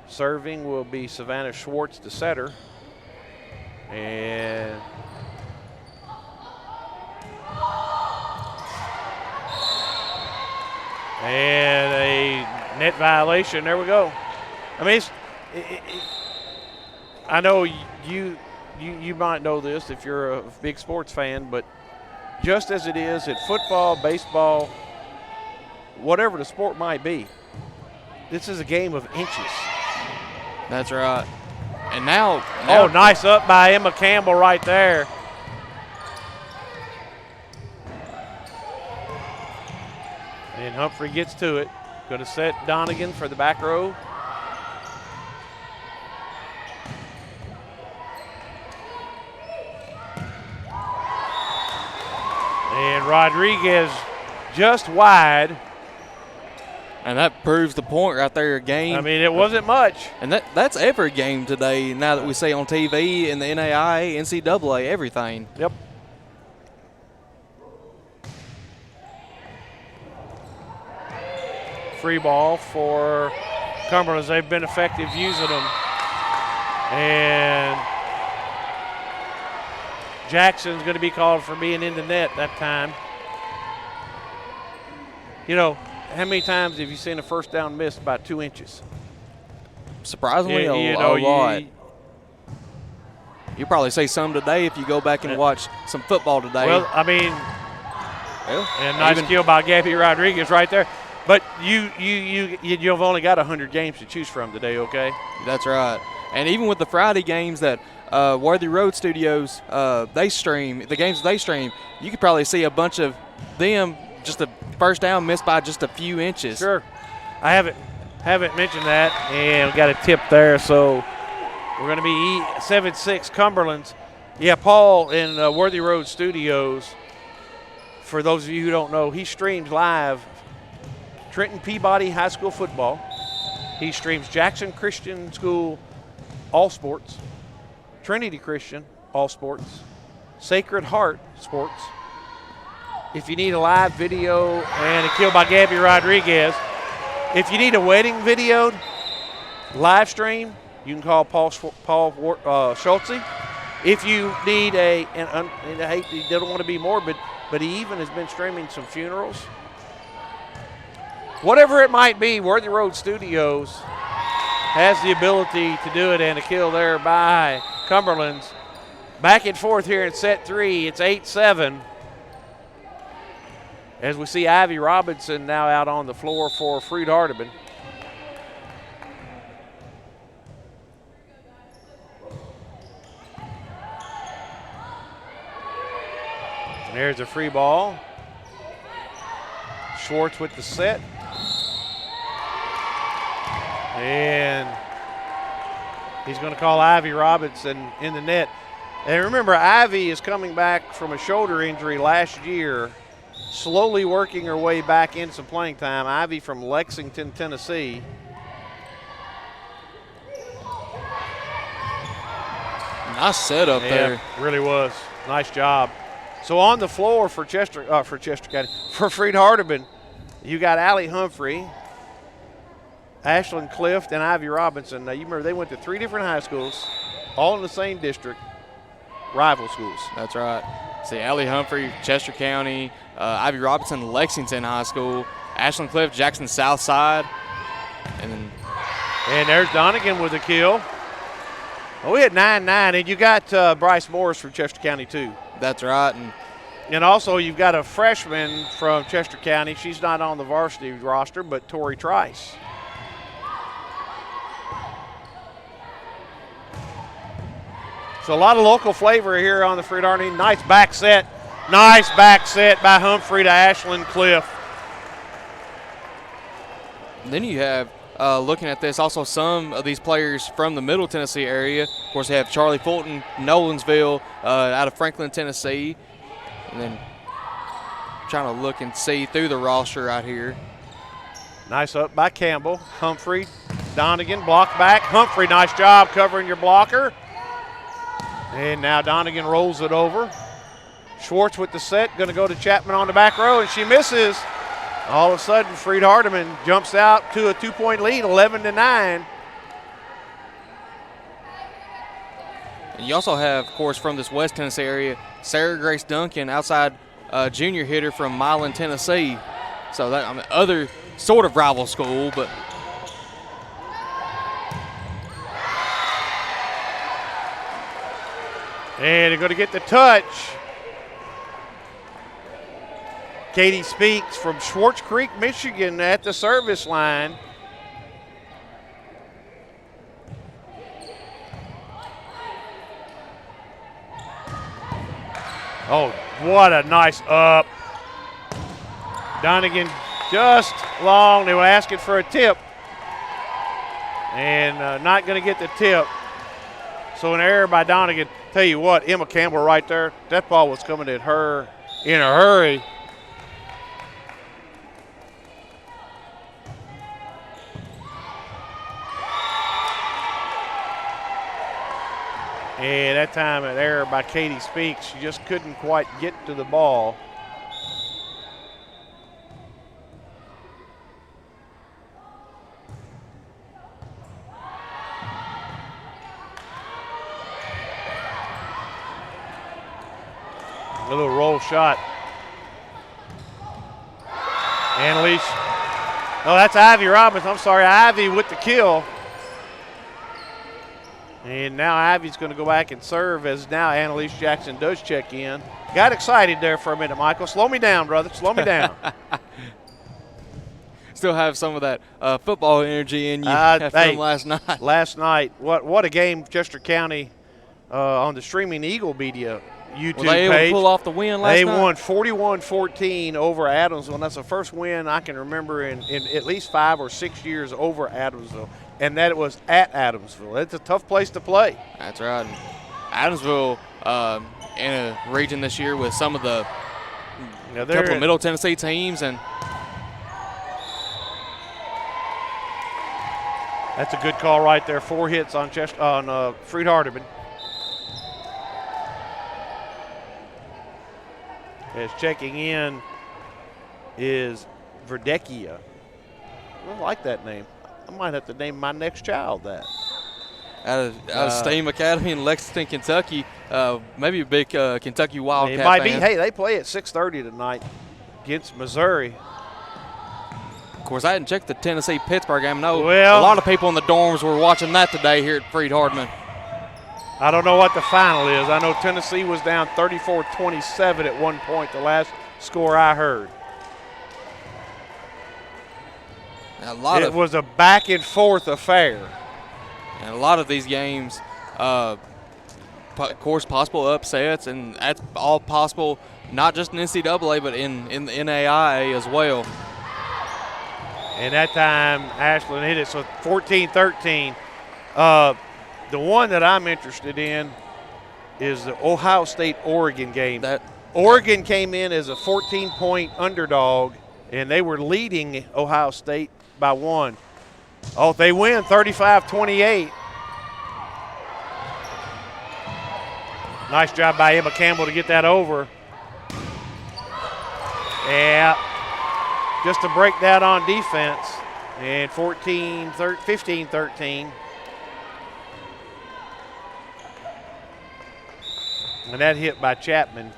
Serving will be Savannah Schwartz, the setter. And a net violation. There we go. I mean, I know you might know this if you're a big sports fan, but just as it is at football, baseball, whatever the sport might be, this is a game of inches. That's right. And now oh, nice up by Emma Campbell right there. And Humphrey gets to it. Going to set Donegan for the back row. And Rodriguez just wide. And that proves the point right there, game. I mean, it wasn't much. And that's every game today now that we see on TV and the NAIA, NCAA, everything. Yep. Free ball for Cumberlands. They've been effective using them. And Jackson's going to be called for being in the net that time. You know, how many times have you seen a first down missed by 2 inches? Surprisingly, a lot. You probably see some today if you go back and watch some football today. Well, I mean, and nice kill by Gabby Rodriguez right there. But you've only got 100 games to choose from today, okay? That's right. And even with the Friday games that Worthy Road Studios, they stream, the games they stream, you could probably see a bunch of them just a first down missed by just a few inches. Sure. I haven't mentioned that, and we got a tip there, so we're going to be 7-6 Cumberlands. Yeah, Paul in Worthy Road Studios, for those of you who don't know, he streams live Trenton Peabody High School football. He streams Jackson Christian School all sports, Trinity Christian all sports, Sacred Heart sports. If you need a live video and a kill by Gabby Rodriguez, if you need a wedding videoed live stream, you can call Paul Schultze. If you need and I hate, he doesn't want to be morbid, but he even has been streaming some funerals. Whatever it might be, Worthy Road Studios has the ability to do it, and a kill there by Cumberlands. Back and forth here in set 3. It's 8-7. As we see Ivy Robinson now out on the floor for Freed-Hardeman. And there's a free ball. Schwartz with the set. And he's going to call Ivy Robinson in the net. And remember, Ivy is coming back from a shoulder injury last year, slowly working her way back into some playing time. Ivy from Lexington, Tennessee. Nice setup there. Really was. Nice job. So on the floor for Chester County, for Freed-Hardeman, you got Allie Humphrey, Ashlyn Clift, and Ivy Robinson. Now, you remember they went to 3 different high schools, all in the same district, rival schools. That's right. See, Allie Humphrey, Chester County, Ivy Robinson, Lexington High School, Ashlyn Clift, Jackson South Side. And there's Donegan with a kill. Oh, we had 9-9, and you got Bryce Morris from Chester County, too. That's right. And also you've got a freshman from Chester County. She's not on the varsity roster, but Tori Trice. So a lot of local flavor here on the Freed-Hardeman. Nice back set. Nice back set by Humphrey to Ashlyn Cliff. Then you have looking at this, also some of these players from the Middle Tennessee area. Of course, they have Charlie Fulton, Nolensville, out of Franklin, Tennessee. And then trying to look and see through the roster right here. Nice up by Campbell. Humphrey, Donegan, blocked back. Humphrey, nice job covering your blocker. And now Donegan rolls it over. Schwartz with the set, going to go to Chapman on the back row, and she misses. All of a sudden, Freed-Hardeman jumps out to a 2-point lead, 11-9. And you also have, of course, from this West Tennessee area, Sarah Grace Duncan, outside junior hitter from Milan, Tennessee. So that, I mean, other sort of rival school, but and they're going to get the touch. Katie Speaks from Schwartz Creek, Michigan at the service line. Oh, what a nice up. Donegan just long. They were asking for a tip. And not going to get the tip. So an error by Donegan. Tell you what, Emma Campbell right there, that ball was coming at her in a hurry. And that time an error by Katie Speaks. She just couldn't quite get to the ball. A little roll shot. Annalise. Oh, that's Ivy Robbins. I'm sorry, Ivy with the kill. And now Ivy's going to go back and serve as now Annalise Jackson does check in. Got excited there for a minute, Michael. Slow me down, brother. Slow me down. Still have some of that football energy in you from last night. Last night, what a game, Chester County on the Streaming Eagle Media YouTube Were they able page. to pull off the win last night? They won 41-14 over Adamsville, and that's the first win I can remember in at least 5 or 6 years over Adamsville, and that was at Adamsville. It's a tough place to play. That's right. Adamsville in a region this year with some of the couple of Middle Tennessee teams, and that's a good call right there. 4 hits on Freed-Hardeman. As checking in is Verdecchia. I like that name. I might have to name my next child that. Out of Steam Academy in Lexington, Kentucky. Maybe a big Kentucky Wildcat It might fan. be. Hey, they play at 6:30 tonight against Missouri. Of course, I hadn't checked the Tennessee-Pittsburgh game. No, well, a lot of people in the dorms were watching that today here at Freed-Hardeman. I don't know what the final is. I know Tennessee was down 34-27 at one point, the last score I heard. It was a back-and-forth affair. And a lot of these games, of course, possible upsets, and that's all possible, not just in NCAA, but in the NAIA as well. And that time, Ashland hit it, so 14-13. The one that I'm interested in is the Ohio State-Oregon game. Oregon came in as a 14-point underdog, and they were leading Ohio State by 1. Oh, they win 35-28. Nice job by Emma Campbell to get that over. Yeah, just to break that on defense. And 15-13. And that hit by Chapman.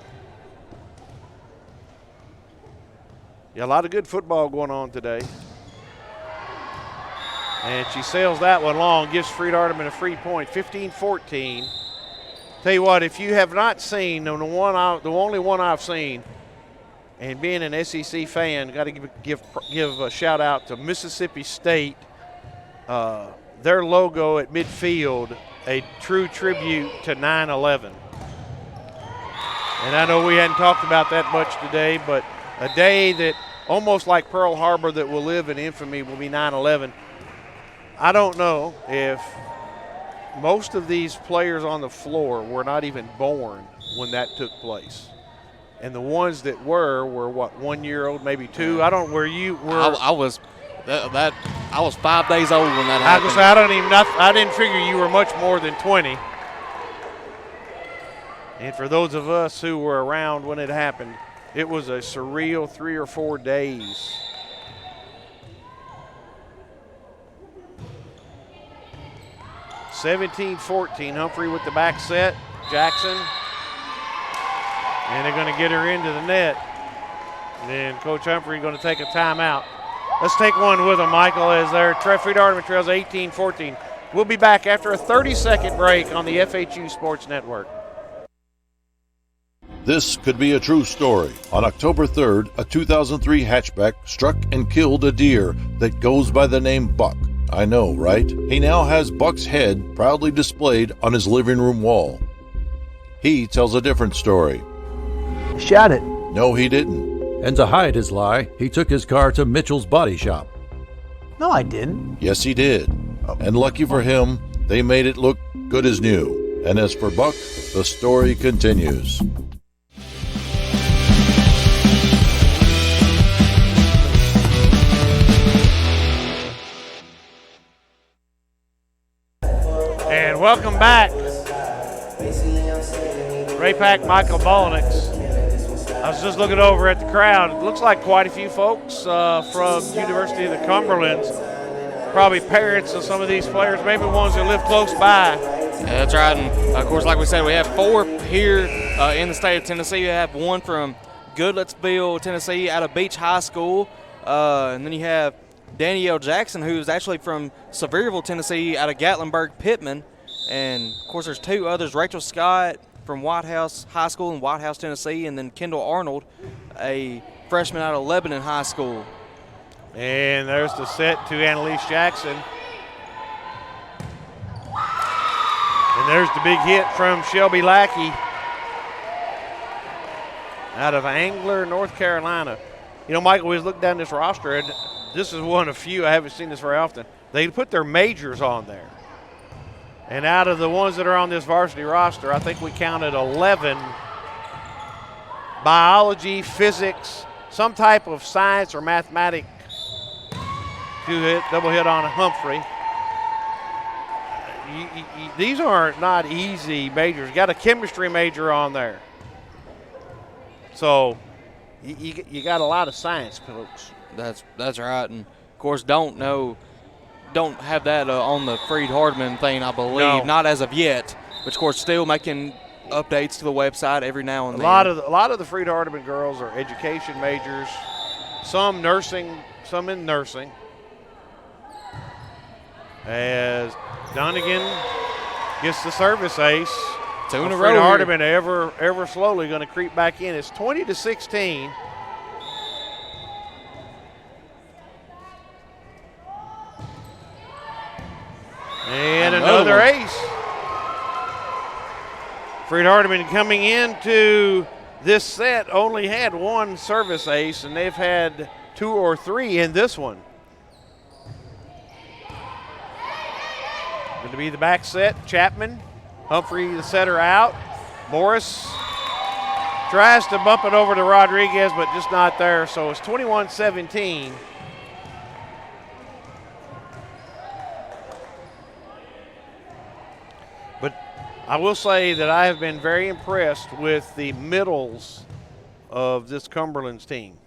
Yeah, a lot of good football going on today. And she sails that one long, gives Freed-Hardeman a free point, 15-14. Tell you what, if you have not seen, the only one I've seen, and being an SEC fan, got to give a shout out to Mississippi State. Their logo at midfield, a true tribute to 9/11. And I know we hadn't talked about that much today, but a day that almost like Pearl Harbor that will live in infamy will be 9/11. I don't know if most of these players on the floor were not even born when that took place. And the ones that were what, 1 year old, maybe 2? I don't, where you were. I was 5 days old when that happened. I didn't figure you were much more than 20. And for those of us who were around when it happened, it was a surreal 3 or 4 days. (17-14), Humphrey with the back set, Jackson. And they're going to get her into the net. And then Coach Humphrey going to take a timeout. Let's take one with them, Michael, as their Freed-Hardeman trails 18-14. We'll be back after a 30-second break on the FHU Sports Network. This could be a true story. On October 3rd, a 2003 hatchback struck and killed a deer that goes by the name Buck. I know, right? He now has Buck's head proudly displayed on his living room wall. He tells a different story. Shot it. No, he didn't. And to hide his lie, he took his car to Mitchell's body shop. No, I didn't. Yes, he did. And lucky for him, they made it look good as new. And as for Buck, the story continues. And welcome back. Ray Pack, Michael Bolnix. I was just looking over at the crowd. It looks like quite a few folks from University of the Cumberlands. Probably parents of some of these players, maybe ones that live close by. Yeah, that's right. And, of course, like we said, we have 4 here in the state of Tennessee. We have one from Goodlettsville, Tennessee, out of Beach High School. And then you have Danielle Jackson, who is actually from Sevierville, Tennessee, out of Gatlinburg, Pittman. And, of course, there's 2 others, Rachel Scott from White House High School in White House, Tennessee, and then Kendall Arnold, a freshman out of Lebanon High School. And there's the set to Annalise Jackson. And there's the big hit from Shelby Lackey out of Angler, North Carolina. You know, Michael, we was looking down this roster, and this is one of few, I haven't seen this very often. They put their majors on there. And out of the ones that are on this varsity roster, I think we counted 11 biology, physics, some type of science or mathematics. 2-hit, double hit on Humphrey. These are not easy majors. You got a chemistry major on there. So you got a lot of science, folks. That's right. And, of course, don't have that on the Freed-Hardeman thing, I believe. No. Not as of yet. But, of course, still making updates to the website every now and then. A lot of the Freed-Hardeman girls are education majors, some nursing, some in nursing. As Donegan gets the service ace. 2 in a row. Freed-Hardeman ever slowly going to creep back in. It's 20-16. And another ace. Freed-Hardeman coming into this set only had 1 service ace, and they've had 2 or 3 in this one. Going to be the back set, Chapman. Humphrey, the setter, out. Morris tries to bump it over to Rodriguez, but just not there, so it's 21-17. But I will say that I have been very impressed with the middles of this Cumberlands team.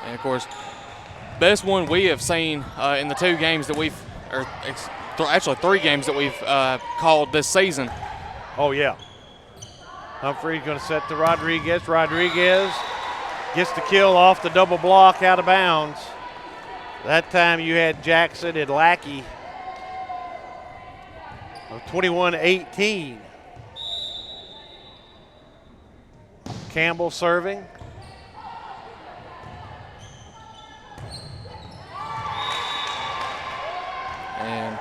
And, of course, best one we have seen in the 2 games that we've – or actually 3 games that we've called this season. Oh, yeah. Humphrey's going to set to Rodriguez. Rodriguez gets the kill off the double block out of bounds. That time you had Jackson and Lackey. 21-18. Campbell serving. And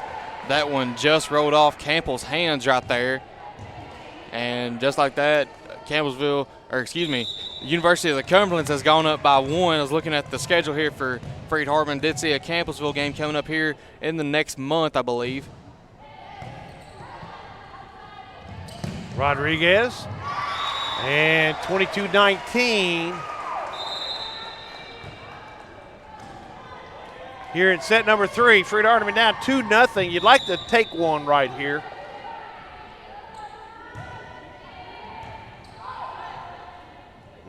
that one just rolled off Campbell's hands right there. And just like that, University of the Cumberlands has gone up by 1. I was looking at the schedule here for Freed-Hardeman. Did see a Campbellsville game coming up here in the next month, I believe. Rodriguez, and 22-19. Here in set number 3, Freed-Hardeman down 2-0. You'd like to take one right here.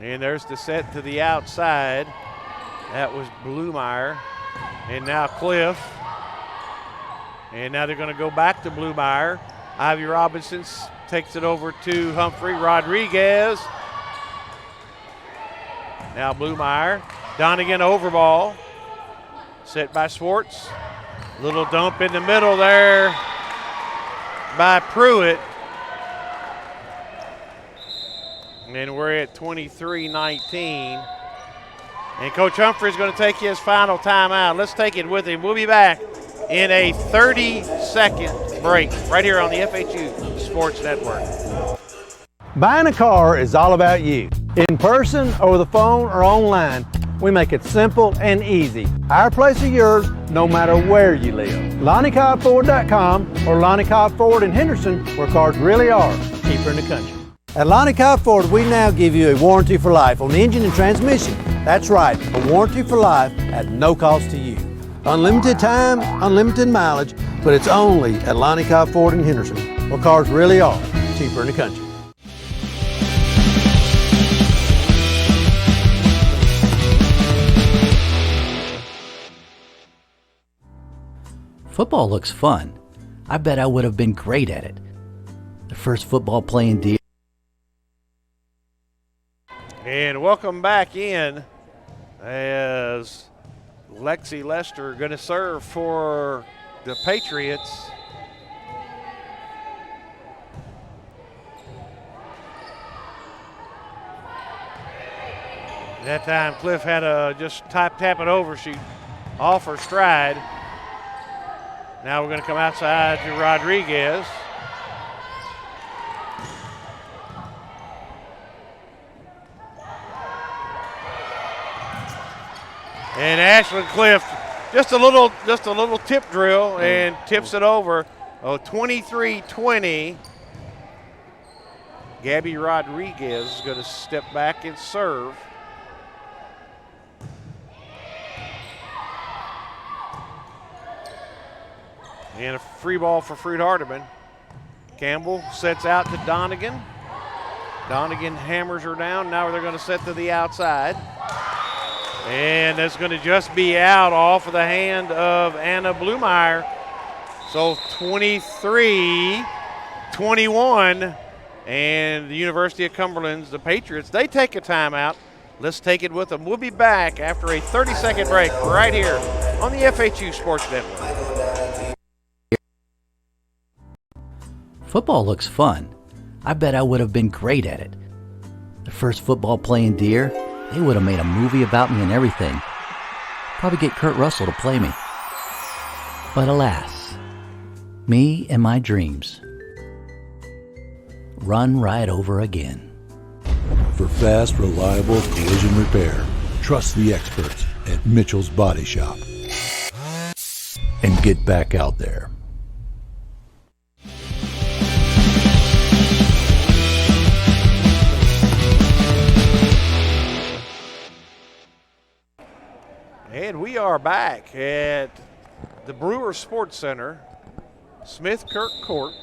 And there's the set to the outside. That was Blumeyer. And now Cliff. And now they're going to go back to Blumeyer. Ivy Robinson takes it over to Humphrey. Rodriguez. Now Blumeyer. Donegan over ball. Set by Swartz. Little dump in the middle there by Pruitt. And we're at 23-19. And Coach Humphrey is going to take his final timeout. Let's take it with him. We'll be back in a 30-second break right here on the FHU Sports Network. Buying a car is all about you. In person, over the phone, or online, we make it simple and easy. Our place is yours, no matter where you live. LonnieCobbFord.com or Lonnie Cobb Ford in Henderson, where cars really are cheaper in the country. At Lonnie Cobb Ford, we now give you a warranty for life on the engine and transmission. That's right, a warranty for life at no cost to you. Unlimited time, unlimited mileage, but it's only at Lonnie Cobb Ford in Henderson, where cars really are cheaper in the country. Football looks fun. I bet I would have been great at it. The first football playing deer. And welcome back in as Lexi Lester going to serve for the Patriots. That time Cliff had to just tap it over. She off her stride. Now we're going to come outside to Rodriguez. And Ashlyn Cliff, just a little tip drill and tips it over. 23-20. Gabby Rodriguez is going to step back and serve. And a free ball for Freed-Hardeman. Campbell sets out to Donegan. Donegan hammers her down. Now they're going to set to the outside. And that's going to just be out off of the hand of Anna Blumeyer. So 23-21. And the University of Cumberlands, the Patriots, they take a timeout. Let's take it with them. We'll be back after a 30-second break right here on the FHU Sports Network. Football looks fun. I bet I would have been great at it. The first football playing deer, they would have made a movie about me and everything. Probably get Kurt Russell to play me. But alas, me and my dreams run right over again. For fast, reliable collision repair, trust the experts at Mitchell's Body Shop. And get back out there. And we are back at the Brewer Sports Center, Smith Kirk Court,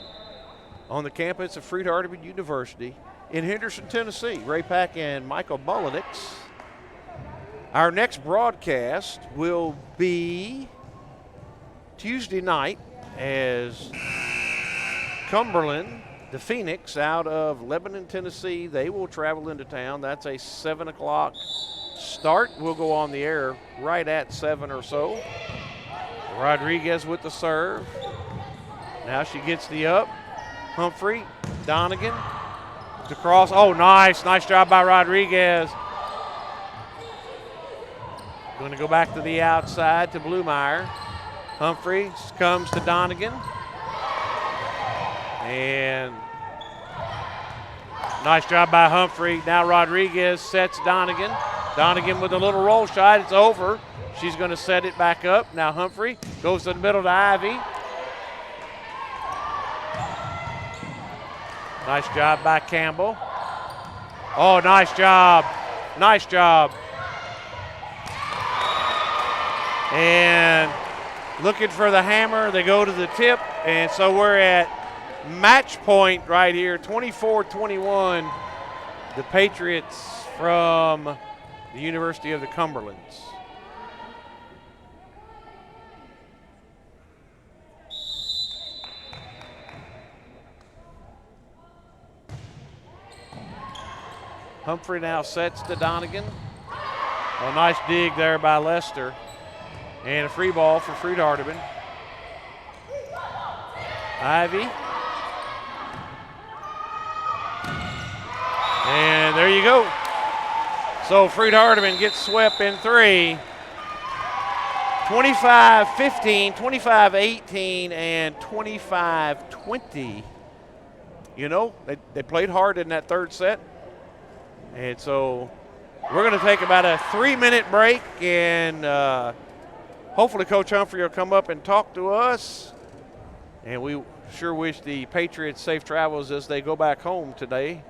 on the campus of Freed-Hardeman University in Henderson, Tennessee. Ray Pack and Michael Bullendix. Our next broadcast will be Tuesday night as Cumberland, the Phoenix, out of Lebanon, Tennessee. They will travel into town. That's a 7 o'clock start. We'll go on the air right at 7 or so. Rodriguez with the serve. Now she gets the up. Humphrey, Donegan, to cross. Oh, nice job by Rodriguez. Going to go back to the outside to Blumeyer. Humphrey comes to Donegan. And nice job by Humphrey. Now Rodriguez sets Donegan. Donegan with a little roll shot. It's over. She's going to set it back up. Now Humphrey goes to the middle to Ivy. Nice job by Campbell. Oh, nice job. Nice job. And looking for the hammer. They go to the tip. And so we're at match point right here, 24-21. The Patriots from the University of the Cumberlands. Humphrey now sets to Donegan. A nice dig there by Lester. And a free ball for Freed-Hardeman. Ivy. And there you go. So Freed-Hardeman gets swept in 3. 25-15, 25-18, and 25-20. You know, they played hard in that third set. And so we're going to take about a 3-minute break, and hopefully Coach Humphrey will come up and talk to us. And we sure wish the Patriots safe travels as they go back home today,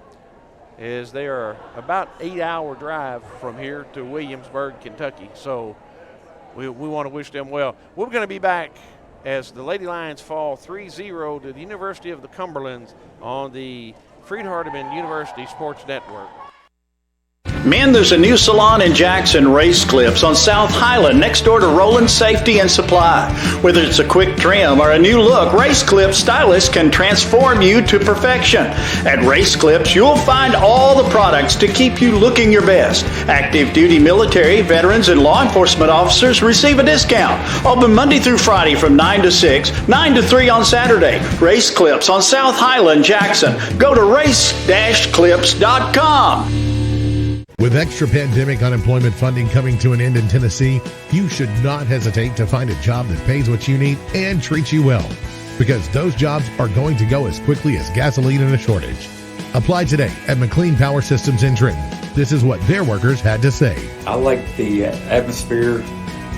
as they are about 8-hour drive from here to Williamsburg, Kentucky. So we want to wish them well. We're going to be back as the Lady Lions fall 3-0 to the University of the Cumberlands on the Freed-Hardeman University Sports Network. Men, there's a new salon in Jackson, Race Clips, on South Highland, next door to Roland Safety and Supply. Whether it's a quick trim or a new look, Race Clips stylists can transform you to perfection. At Race Clips, you'll find all the products to keep you looking your best. Active duty military, veterans, and law enforcement officers receive a discount. Open Monday through Friday from 9 to 6, 9 to 3 on Saturday. Race Clips on South Highland, Jackson. Go to race-clips.com. With extra pandemic unemployment funding coming to an end in Tennessee, you should not hesitate to find a job that pays what you need and treats you well, because those jobs are going to go as quickly as gasoline in a shortage. Apply today at McLean Power Systems in Trenton. This is what their workers had to say. I like the atmosphere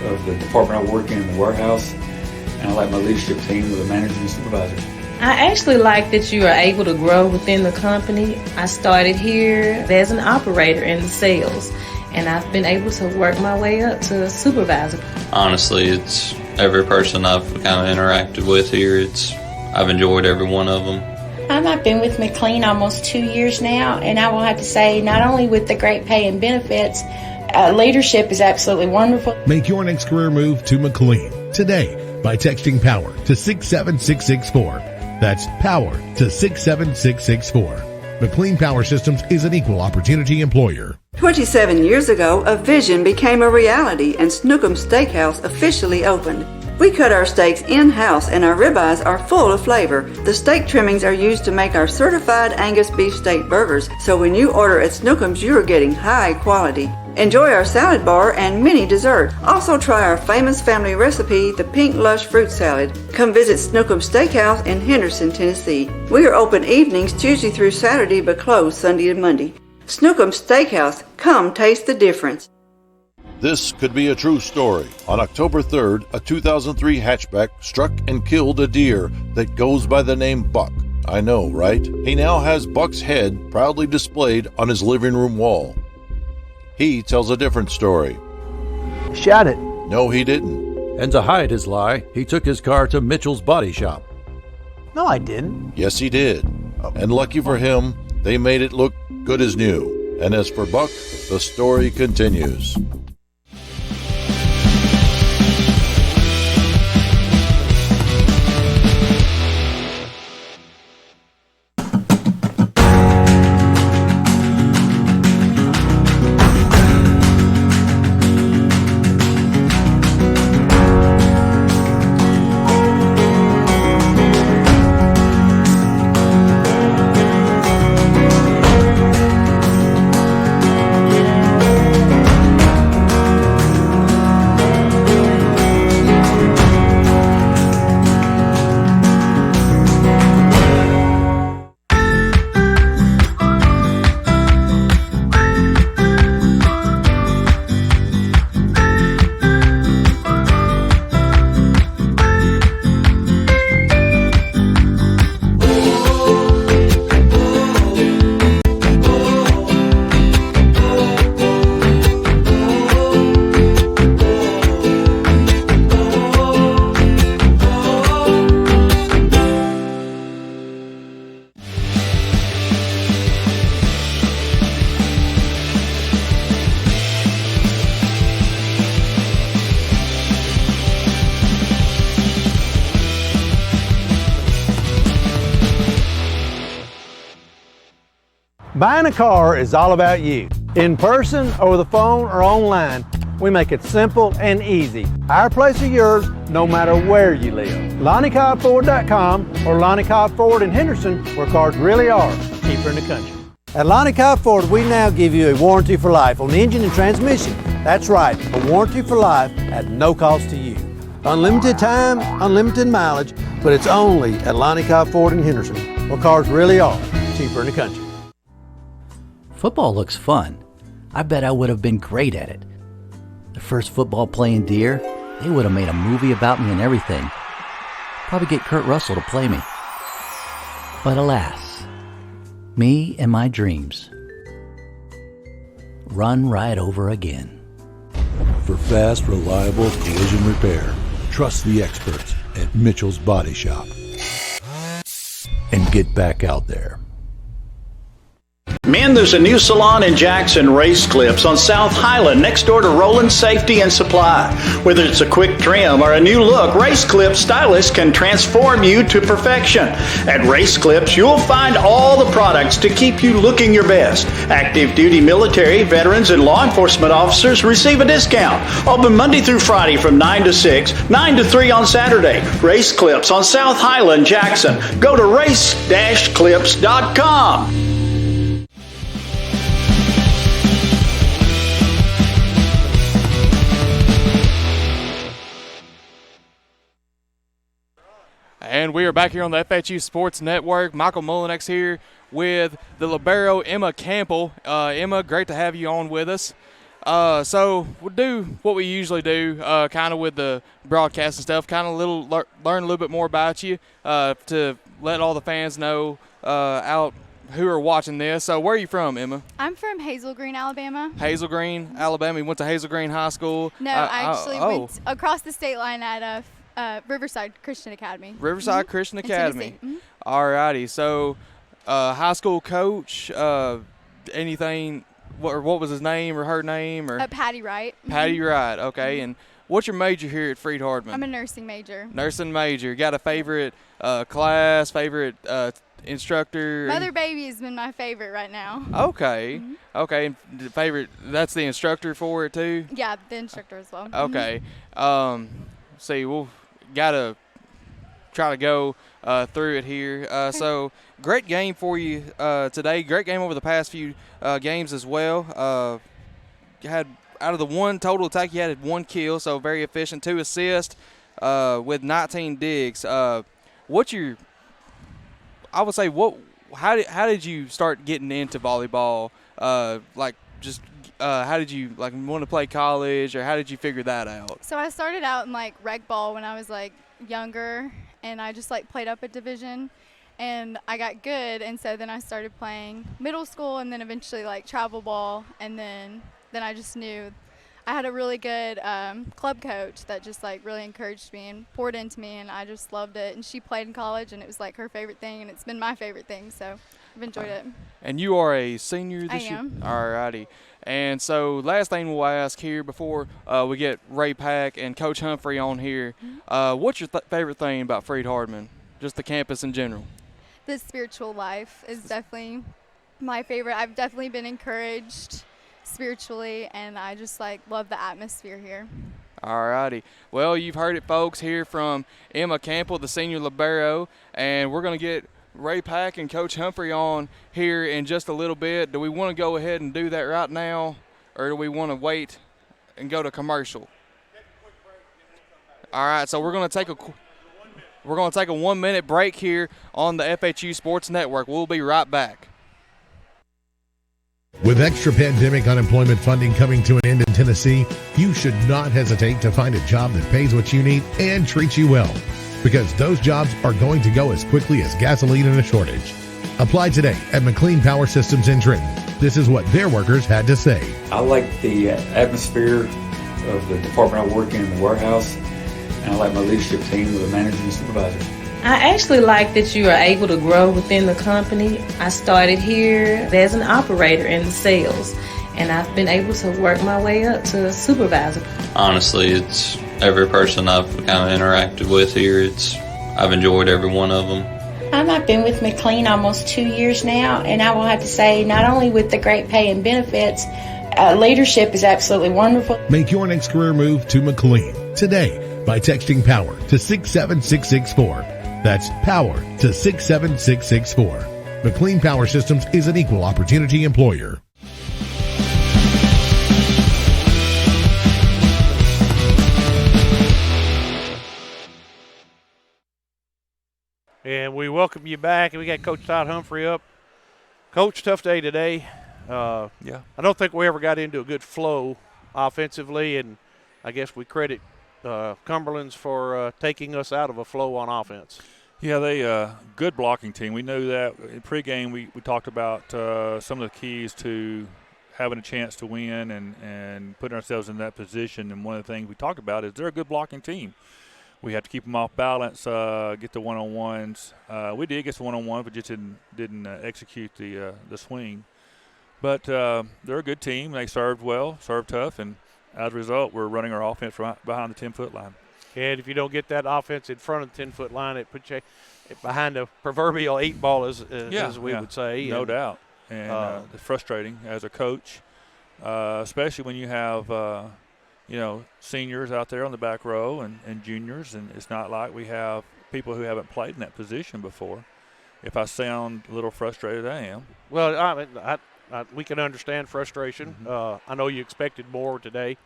of the department I work in the warehouse, and I like my leadership team with the managers and supervisors. I actually like that you are able to grow within the company. I started here as an operator in the sales, and I've been able to work my way up to a supervisor. Honestly, it's every person I've kind of interacted with here. I've enjoyed every one of them. I've been with McLean almost 2 years now, and I will have to say, not only with the great pay and benefits, leadership is absolutely wonderful. Make your next career move to McLean today by texting POWER to 67664. That's POWER to 67664. McLean Power Systems is an equal opportunity employer. 27 years ago, a vision became a reality and Snookums Steakhouse officially opened. We cut our steaks in-house and our ribeyes are full of flavor. The steak trimmings are used to make our certified Angus beef steak burgers, so when you order at Snookums, you are getting high quality. Enjoy our salad bar and mini dessert. Also try our famous family recipe, the Pink Lush Fruit Salad. Come visit Snookums Steakhouse in Henderson, Tennessee. We are open evenings Tuesday through Saturday but closed Sunday and Monday. Snookums Steakhouse. Come taste the difference. This could be a true story. On October 3rd, a 2003 hatchback struck and killed a deer that goes by the name Buck. I know, right? He now has Buck's head proudly displayed on his living room wall. He tells a different story. Shot it. No, he didn't. And to hide his lie, he took his car to Mitchell's Body Shop. No, I didn't. Yes, he did. And lucky for him, they made it look good as new. And as for Buck, the story continues. Buying a car is all about you. In person, over the phone, or online, we make it simple and easy. Our place or yours, no matter where you live. LonnieCobbFord.com or Lonnie Cobb Ford in Henderson, where cars really are cheaper in the country. At Lonnie Cobb Ford, we now give you a warranty for life on the engine and transmission. That's right, a warranty for life at no cost to you. Unlimited time, unlimited mileage, but it's only at Lonnie Cobb Ford in Henderson, where cars really are cheaper in the country. Football looks fun. I bet I would have been great at it. The first football playing Deer, they would have made a movie about me and everything. Probably get Kurt Russell to play me. But alas, me and my dreams run right over again. For fast, reliable collision repair, trust the experts at Mitchell's Body Shop. And get back out there. Men, there's a new salon in Jackson, Race Clips on South Highland, next door to Roland Safety and Supply. Whether it's a quick trim or a new look, Race Clips stylists can transform you to perfection. At Race Clips, you'll find all the products to keep you looking your best. Active duty military, veterans, and law enforcement officers receive a discount. Open Monday through Friday from 9 to 6, 9 to 3 on Saturday. Race Clips on South Highland, Jackson. Go to race-clips.com. And we are back here on the FHU Sports Network. Michael Mullinex here with the libero, Emma Campbell. Emma, great to have you on with us. So we'll do what we usually do, kind of with the broadcast and stuff, kind of learn a little bit more about you to let all the fans know out who are watching this. So where are you from, Emma? I'm from Hazel Green, Alabama. Hazel Green, Alabama. You went to Hazel Green High School? No, I actually went across the state line at Riverside Christian Academy. Riverside Christian Academy. Mm-hmm. All righty. So, high school coach, anything, what was his name or her name? Or Patty Wright. Patty Wright, okay. And what's your major here at Freed-Hardeman? I'm a nursing major. Nursing major. Got a favorite class, favorite instructor? Mother Baby has been my favorite right now. Okay. Mm-hmm. Okay. And favorite, that's the instructor for it too? Yeah, the instructor as well. Okay. See, we'll got to try to go through it here. So great game for you today. Great game over the past few games as well. You had, out of the one total attack, you had 1 kill, so very efficient. 2 assists with 19 digs. How did you start getting into volleyball? How did you want to play college, or how did you figure that out? So I started out in rec ball when I was younger, and I just played up a division, and I got good, and so then I started playing middle school, and then eventually travel ball, and then I just knew I had a really good club coach that just really encouraged me and poured into me, and I just loved it. And she played in college, and it was her favorite thing, and it's been my favorite thing, so I've enjoyed it. And you are a senior this year? I am. All righty. And so last thing we'll ask here before we get Ray Pack and Coach Humphrey on here, what's your favorite thing about Freed-Hardeman, just the campus in general? The spiritual life is definitely my favorite. I've definitely been encouraged spiritually, and I just love the atmosphere here. All righty. Well, you've heard it, folks, here from Emma Campbell, the senior libero, and we're going to get Ray Pack and Coach Humphrey on here in just a little bit. Do we want to go ahead and do that right now, or do we want to wait and go to commercial? All right, so we're going to take a 1-minute break here on the FHU Sports Network. We'll be right back. With extra pandemic unemployment funding coming to an end in Tennessee, you should not hesitate to find a job that pays what you need and treats you well, because those jobs are going to go as quickly as gasoline in a shortage. Apply today at McLean Power Systems in Trenton. This is what their workers had to say. I like the atmosphere of the department I work in the warehouse, and I like my leadership team with the managers and supervisors. I actually like that you are able to grow within the company. I started here as an operator in the sales, and I've been able to work my way up to a supervisor. Honestly, it's every person I've kind of interacted with here. I've enjoyed every one of them. I've been with McLean almost 2 years now, and I will have to say, not only with the great pay and benefits, leadership is absolutely wonderful. Make your next career move to McLean today by texting POWER to 67664. That's POWER to 67664. McLean Power Systems is an equal opportunity employer. And we welcome you back. And we got Coach Todd Humphrey up. Coach, tough day today. Yeah. I don't think we ever got into a good flow offensively, and I guess we credit Cumberlands for taking us out of a flow on offense. Yeah, they good blocking team. We knew that in pregame. We talked about some of the keys to having a chance to win and putting ourselves in that position. And one of the things we talked about is they're a good blocking team. We have to keep them off balance, get the one-on-ones. We did get the one-on-one, but just didn't execute the swing. But they're a good team. They served well, served tough, and as a result, we're running our offense right behind the 10-foot line. And if you don't get that offense in front of the 10-foot line, it puts you behind the proverbial 8-ball, as we would say. No doubt. And it's frustrating as a coach, especially when you have seniors out there on the back row and juniors, and it's not like we have people who haven't played in that position before. If I sound a little frustrated, I am. Well, I mean, we can understand frustration. Mm-hmm. I know you expected more today.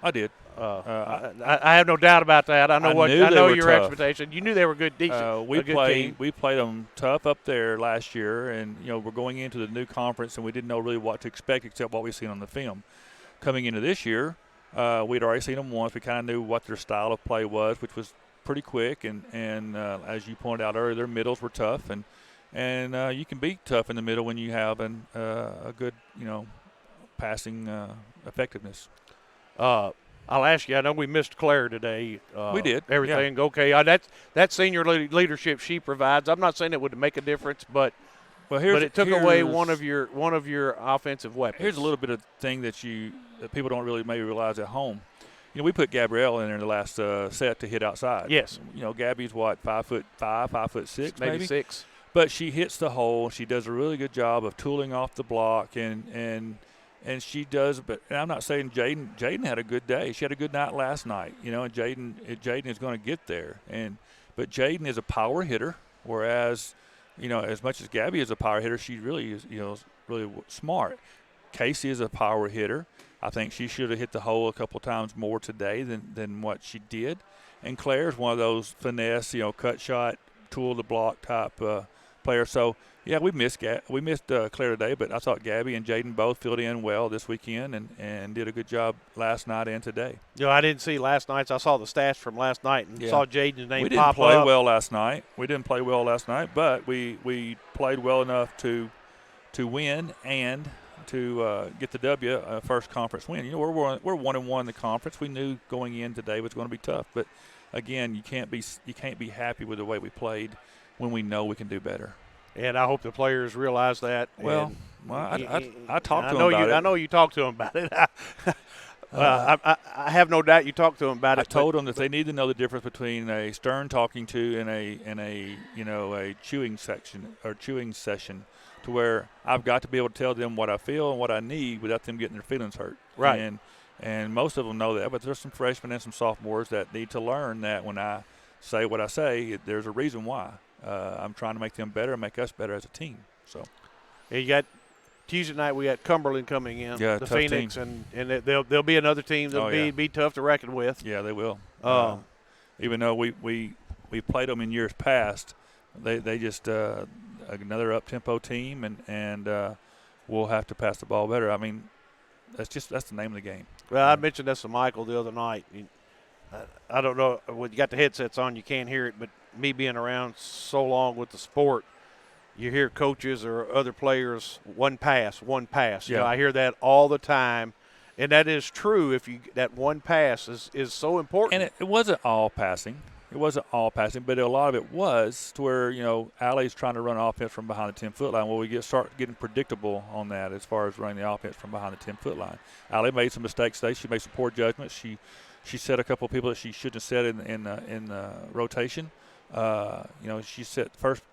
I did. I have no doubt about that. I know your tough. expectation. You knew they were good, decent. We played them tough up there last year, and we're going into the new conference, and we didn't know really what to expect except what we've seen on the film. Coming into this year, we'd already seen them once. We kind of knew what their style of play was, which was pretty quick, and as you pointed out earlier, their middles were tough, and you can be tough in the middle when you have a good passing effectiveness. I'll ask you, I know we missed Claire today. We did. Everything okay. That senior leadership she provides, I'm not saying it would make a difference, but it took away one of your offensive weapons. Here's a little bit of thing that people don't really maybe realize at home. We put Gabrielle in there in the last set to hit outside. Yes. Gabby's what, 5'5", 5'6", maybe 6. But she hits the hole. She does a really good job of tooling off the block, and she does. But I'm not saying Jaden had a good day. She had a good night last night, and Jaden is going to get there. But Jaden is a power hitter, whereas as much as Gabby is a power hitter, she really is really smart. Casey is a power hitter. I think she should have hit the hole a couple times more today than what she did. And Claire's one of those finesse, cut shot, tool the block type player. So yeah, we missed Claire today, but I thought Gabby and Jaden both filled in well this weekend and did a good job last night and today. I didn't see last night's. I saw the stats from last night and saw Jaden's name pop up. We didn't play well last night. But we played well enough to win and to get the W, first conference win. We're 1-1 in the conference. We knew going in today was going to be tough, but again, you can't be happy with the way we played when we know we can do better. And I hope the players realize that. I talked to them about it. I know you talked to them about it. I have no doubt you talked to them about it. I told them that they need to know the difference between a stern talking to and a chewing section or chewing session, to where I've got to be able to tell them what I feel and what I need without them getting their feelings hurt. Right. And most of them know that, but there's some freshmen and some sophomores that need to learn that when I say what I say, there's a reason why. I'm trying to make them better and make us better as a team. So, and you got Tuesday night. We got Cumberland coming in, the Phoenix, team. and they'll be another team that'll be tough to reckon with. Yeah, they will. Even though we played them in years past, they just another up tempo team, and we'll have to pass the ball better. I mean, that's the name of the game. Well, I mentioned this to Michael the other night. I don't know, when you got the headsets on, you can't hear it, but me being around so long with the sport, you hear coaches or other players, one pass. Yeah. I hear that all the time, and that is true. That one pass is so important. And it wasn't all passing. But a lot of it was to where, Allie's trying to run offense from behind the 10-foot line. Well, we start getting predictable on that as far as running the offense from behind the 10-foot line. Allie made some mistakes today. She made some poor judgments. She set a couple of people that she shouldn't have set in the rotation. She set first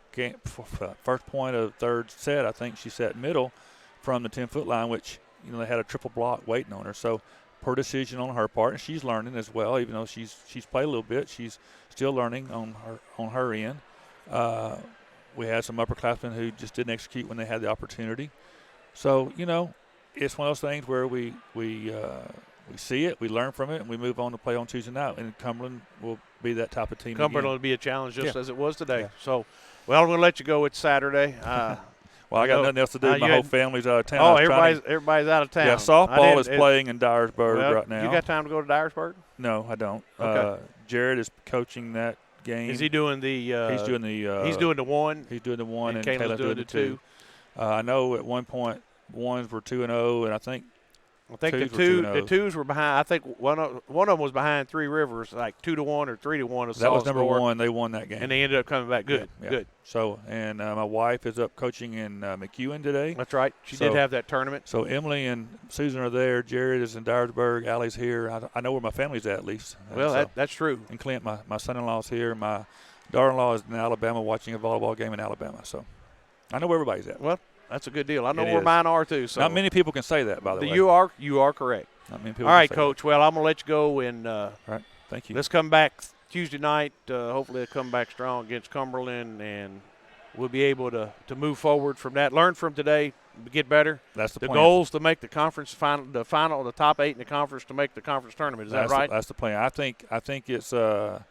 first point of third set, I think she set middle from the 10-foot line, which, they had a triple block waiting on her. So poor decision on her part, and she's learning as well. Even though she's played a little bit, she's still learning on her end. We had some upperclassmen who just didn't execute when they had the opportunity. So, it's one of those things where we see it, we learn from it, and we move on to play on Tuesday night. And Cumberland will be that type of team. Cumberland will be a challenge just as it was today. Yeah. So, I'm going to let you go. It's Saturday. Well, I got nothing else to do. My whole family's out of town. Oh, everybody's out of town. Yeah, softball is playing in Dyersburg right now. You got time to go to Dyersburg? No, I don't. Okay. Jared is coaching that game. Is he doing the? He's doing the. He's doing the one. He's doing the one, and Kayla's doing the two. I know at one point ones were 2-0, and I think the twos were behind. I think one of them was behind Three Rivers, like 2-1 or 3-1. That was number one. They won that game, and they ended up coming back good. Yeah. Good. So, and my wife is up coaching in McEwen today. That's right. She did have that tournament. So Emily and Susan are there. Jared is in Dyersburg. Allie's here. I know where my family's at least. Well, that's true. And Clint, my son-in-law's here. My daughter-in-law is in Alabama watching a volleyball game in Alabama. So I know where everybody's at. Well, that's a good deal. I know where mine are too. So not many people can say that, by the way. You are correct. Not many people. All right, Coach. Well, I'm gonna let you go, and all right. Thank you. Let's come back Tuesday night. Hopefully, they'll come back strong against Cumberland, and we'll be able to move forward from that. Learn from today, get better. That's the plan. The goal's to make the conference final, the top 8 in the conference to make the conference tournament. Is that right? That's the plan. I think it's. I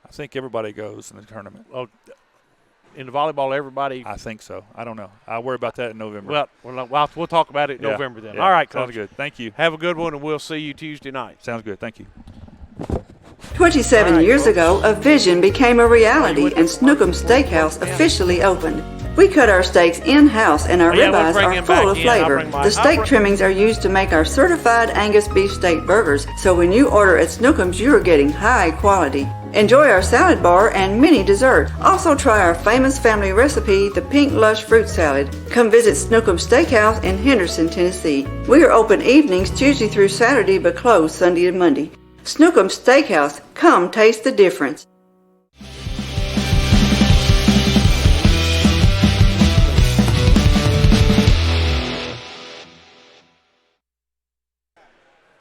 think everybody goes in the tournament. Oh. In the volleyball, everybody? I think so. I don't know. I'll worry about that in November. Well, we'll talk about it in November then. Yeah. All right, Coach. Sounds good. Thank you. Have a good one, and we'll see you Tuesday night. Sounds good. Thank you. 27 years ago, a vision became a reality, and Snookum Steakhouse officially opened. We cut our steaks in-house, and our ribeyes are full of flavor. The steak trimmings are used to make our certified Angus beef steak burgers, so when you order at Snookum's, you are getting high quality. Enjoy our salad bar and mini dessert. Also try our famous family recipe, the Pink Lush Fruit Salad. Come visit Snookum Steakhouse in Henderson, Tennessee. We are open evenings Tuesday through Saturday, but closed Sunday and Monday. Snookum Steakhouse. Come taste the difference.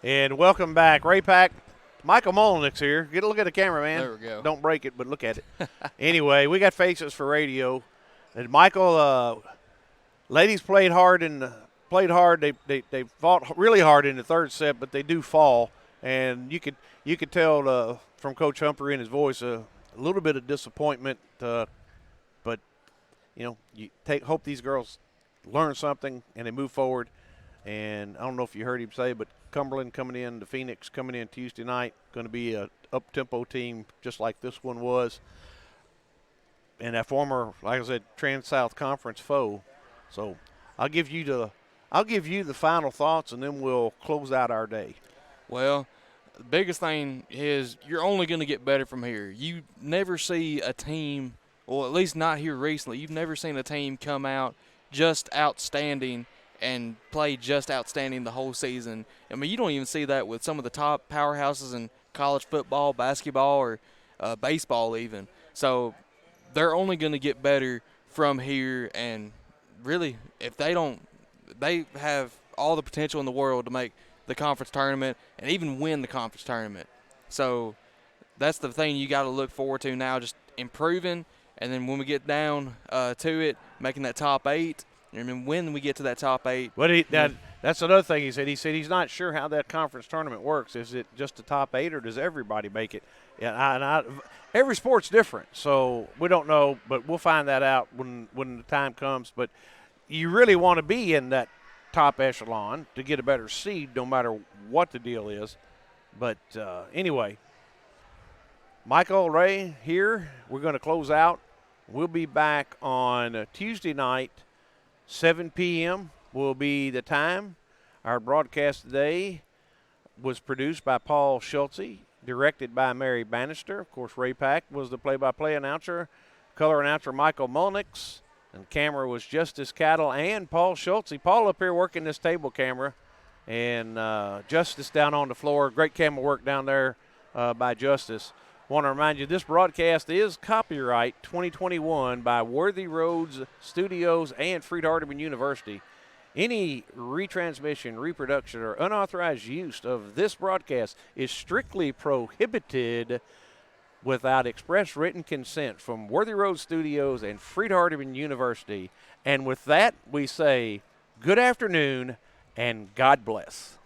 And welcome back. Ray Pack. Michael Molnick's here. Get a look at the camera, man. There we go. Don't break it, but look at it. Anyway, we got faces for radio. And Michael, ladies played hard. They fought really hard in the third set, but they do fall. And you could tell from Coach Humphrey in his voice a little bit of disappointment. But you hope these girls learn something and they move forward. And I don't know if you heard him say, but Cumberland coming in, the Phoenix coming in Tuesday night, going to be a up-tempo team just like this one was. And that former, like I said, Trans-South Conference foe. So I'll give you the final thoughts, and then we'll close out our day. Well, the biggest thing is you're only going to get better from here. You never see a team, well, at least not here recently, you've never seen a team come out just outstanding and play just outstanding the whole season. I mean, you don't even see that with some of the top powerhouses in college football, basketball, or baseball even. So they're only going to get better from here, and really, if they have all the potential in the world to make the conference tournament and even win the conference tournament. So that's the thing you got to look forward to now, just improving, and then when we get down to it, making that top 8. And then when we get to that top 8. But that's another thing he said. He said he's not sure how that conference tournament works. Is it just the top 8 or does everybody make it? Yeah, every sport's different, so we don't know, but we'll find that out when the time comes. But you really want to be in that top echelon to get a better seed no matter what the deal is. But anyway, Michael, Ray here. We're going to close out. We'll be back on Tuesday night. 7 p.m. will be the time. Our broadcast today was produced by Paul Schultze, directed by Mary Bannister. Of course, Ray Pack was the play-by-play announcer, color announcer Michael Molnix, and camera was Justice Cattle and Paul Schultze. Paul up here working this table camera, and Justice down on the floor. Great camera work down there by Justice. Want to remind you, this broadcast is copyright 2021 by Worthy Roads Studios and Freed-Hardeman University. Any retransmission, reproduction, or unauthorized use of this broadcast is strictly prohibited without express written consent from Worthy Roads Studios and Freed-Hardeman University. And with that, we say good afternoon and God bless.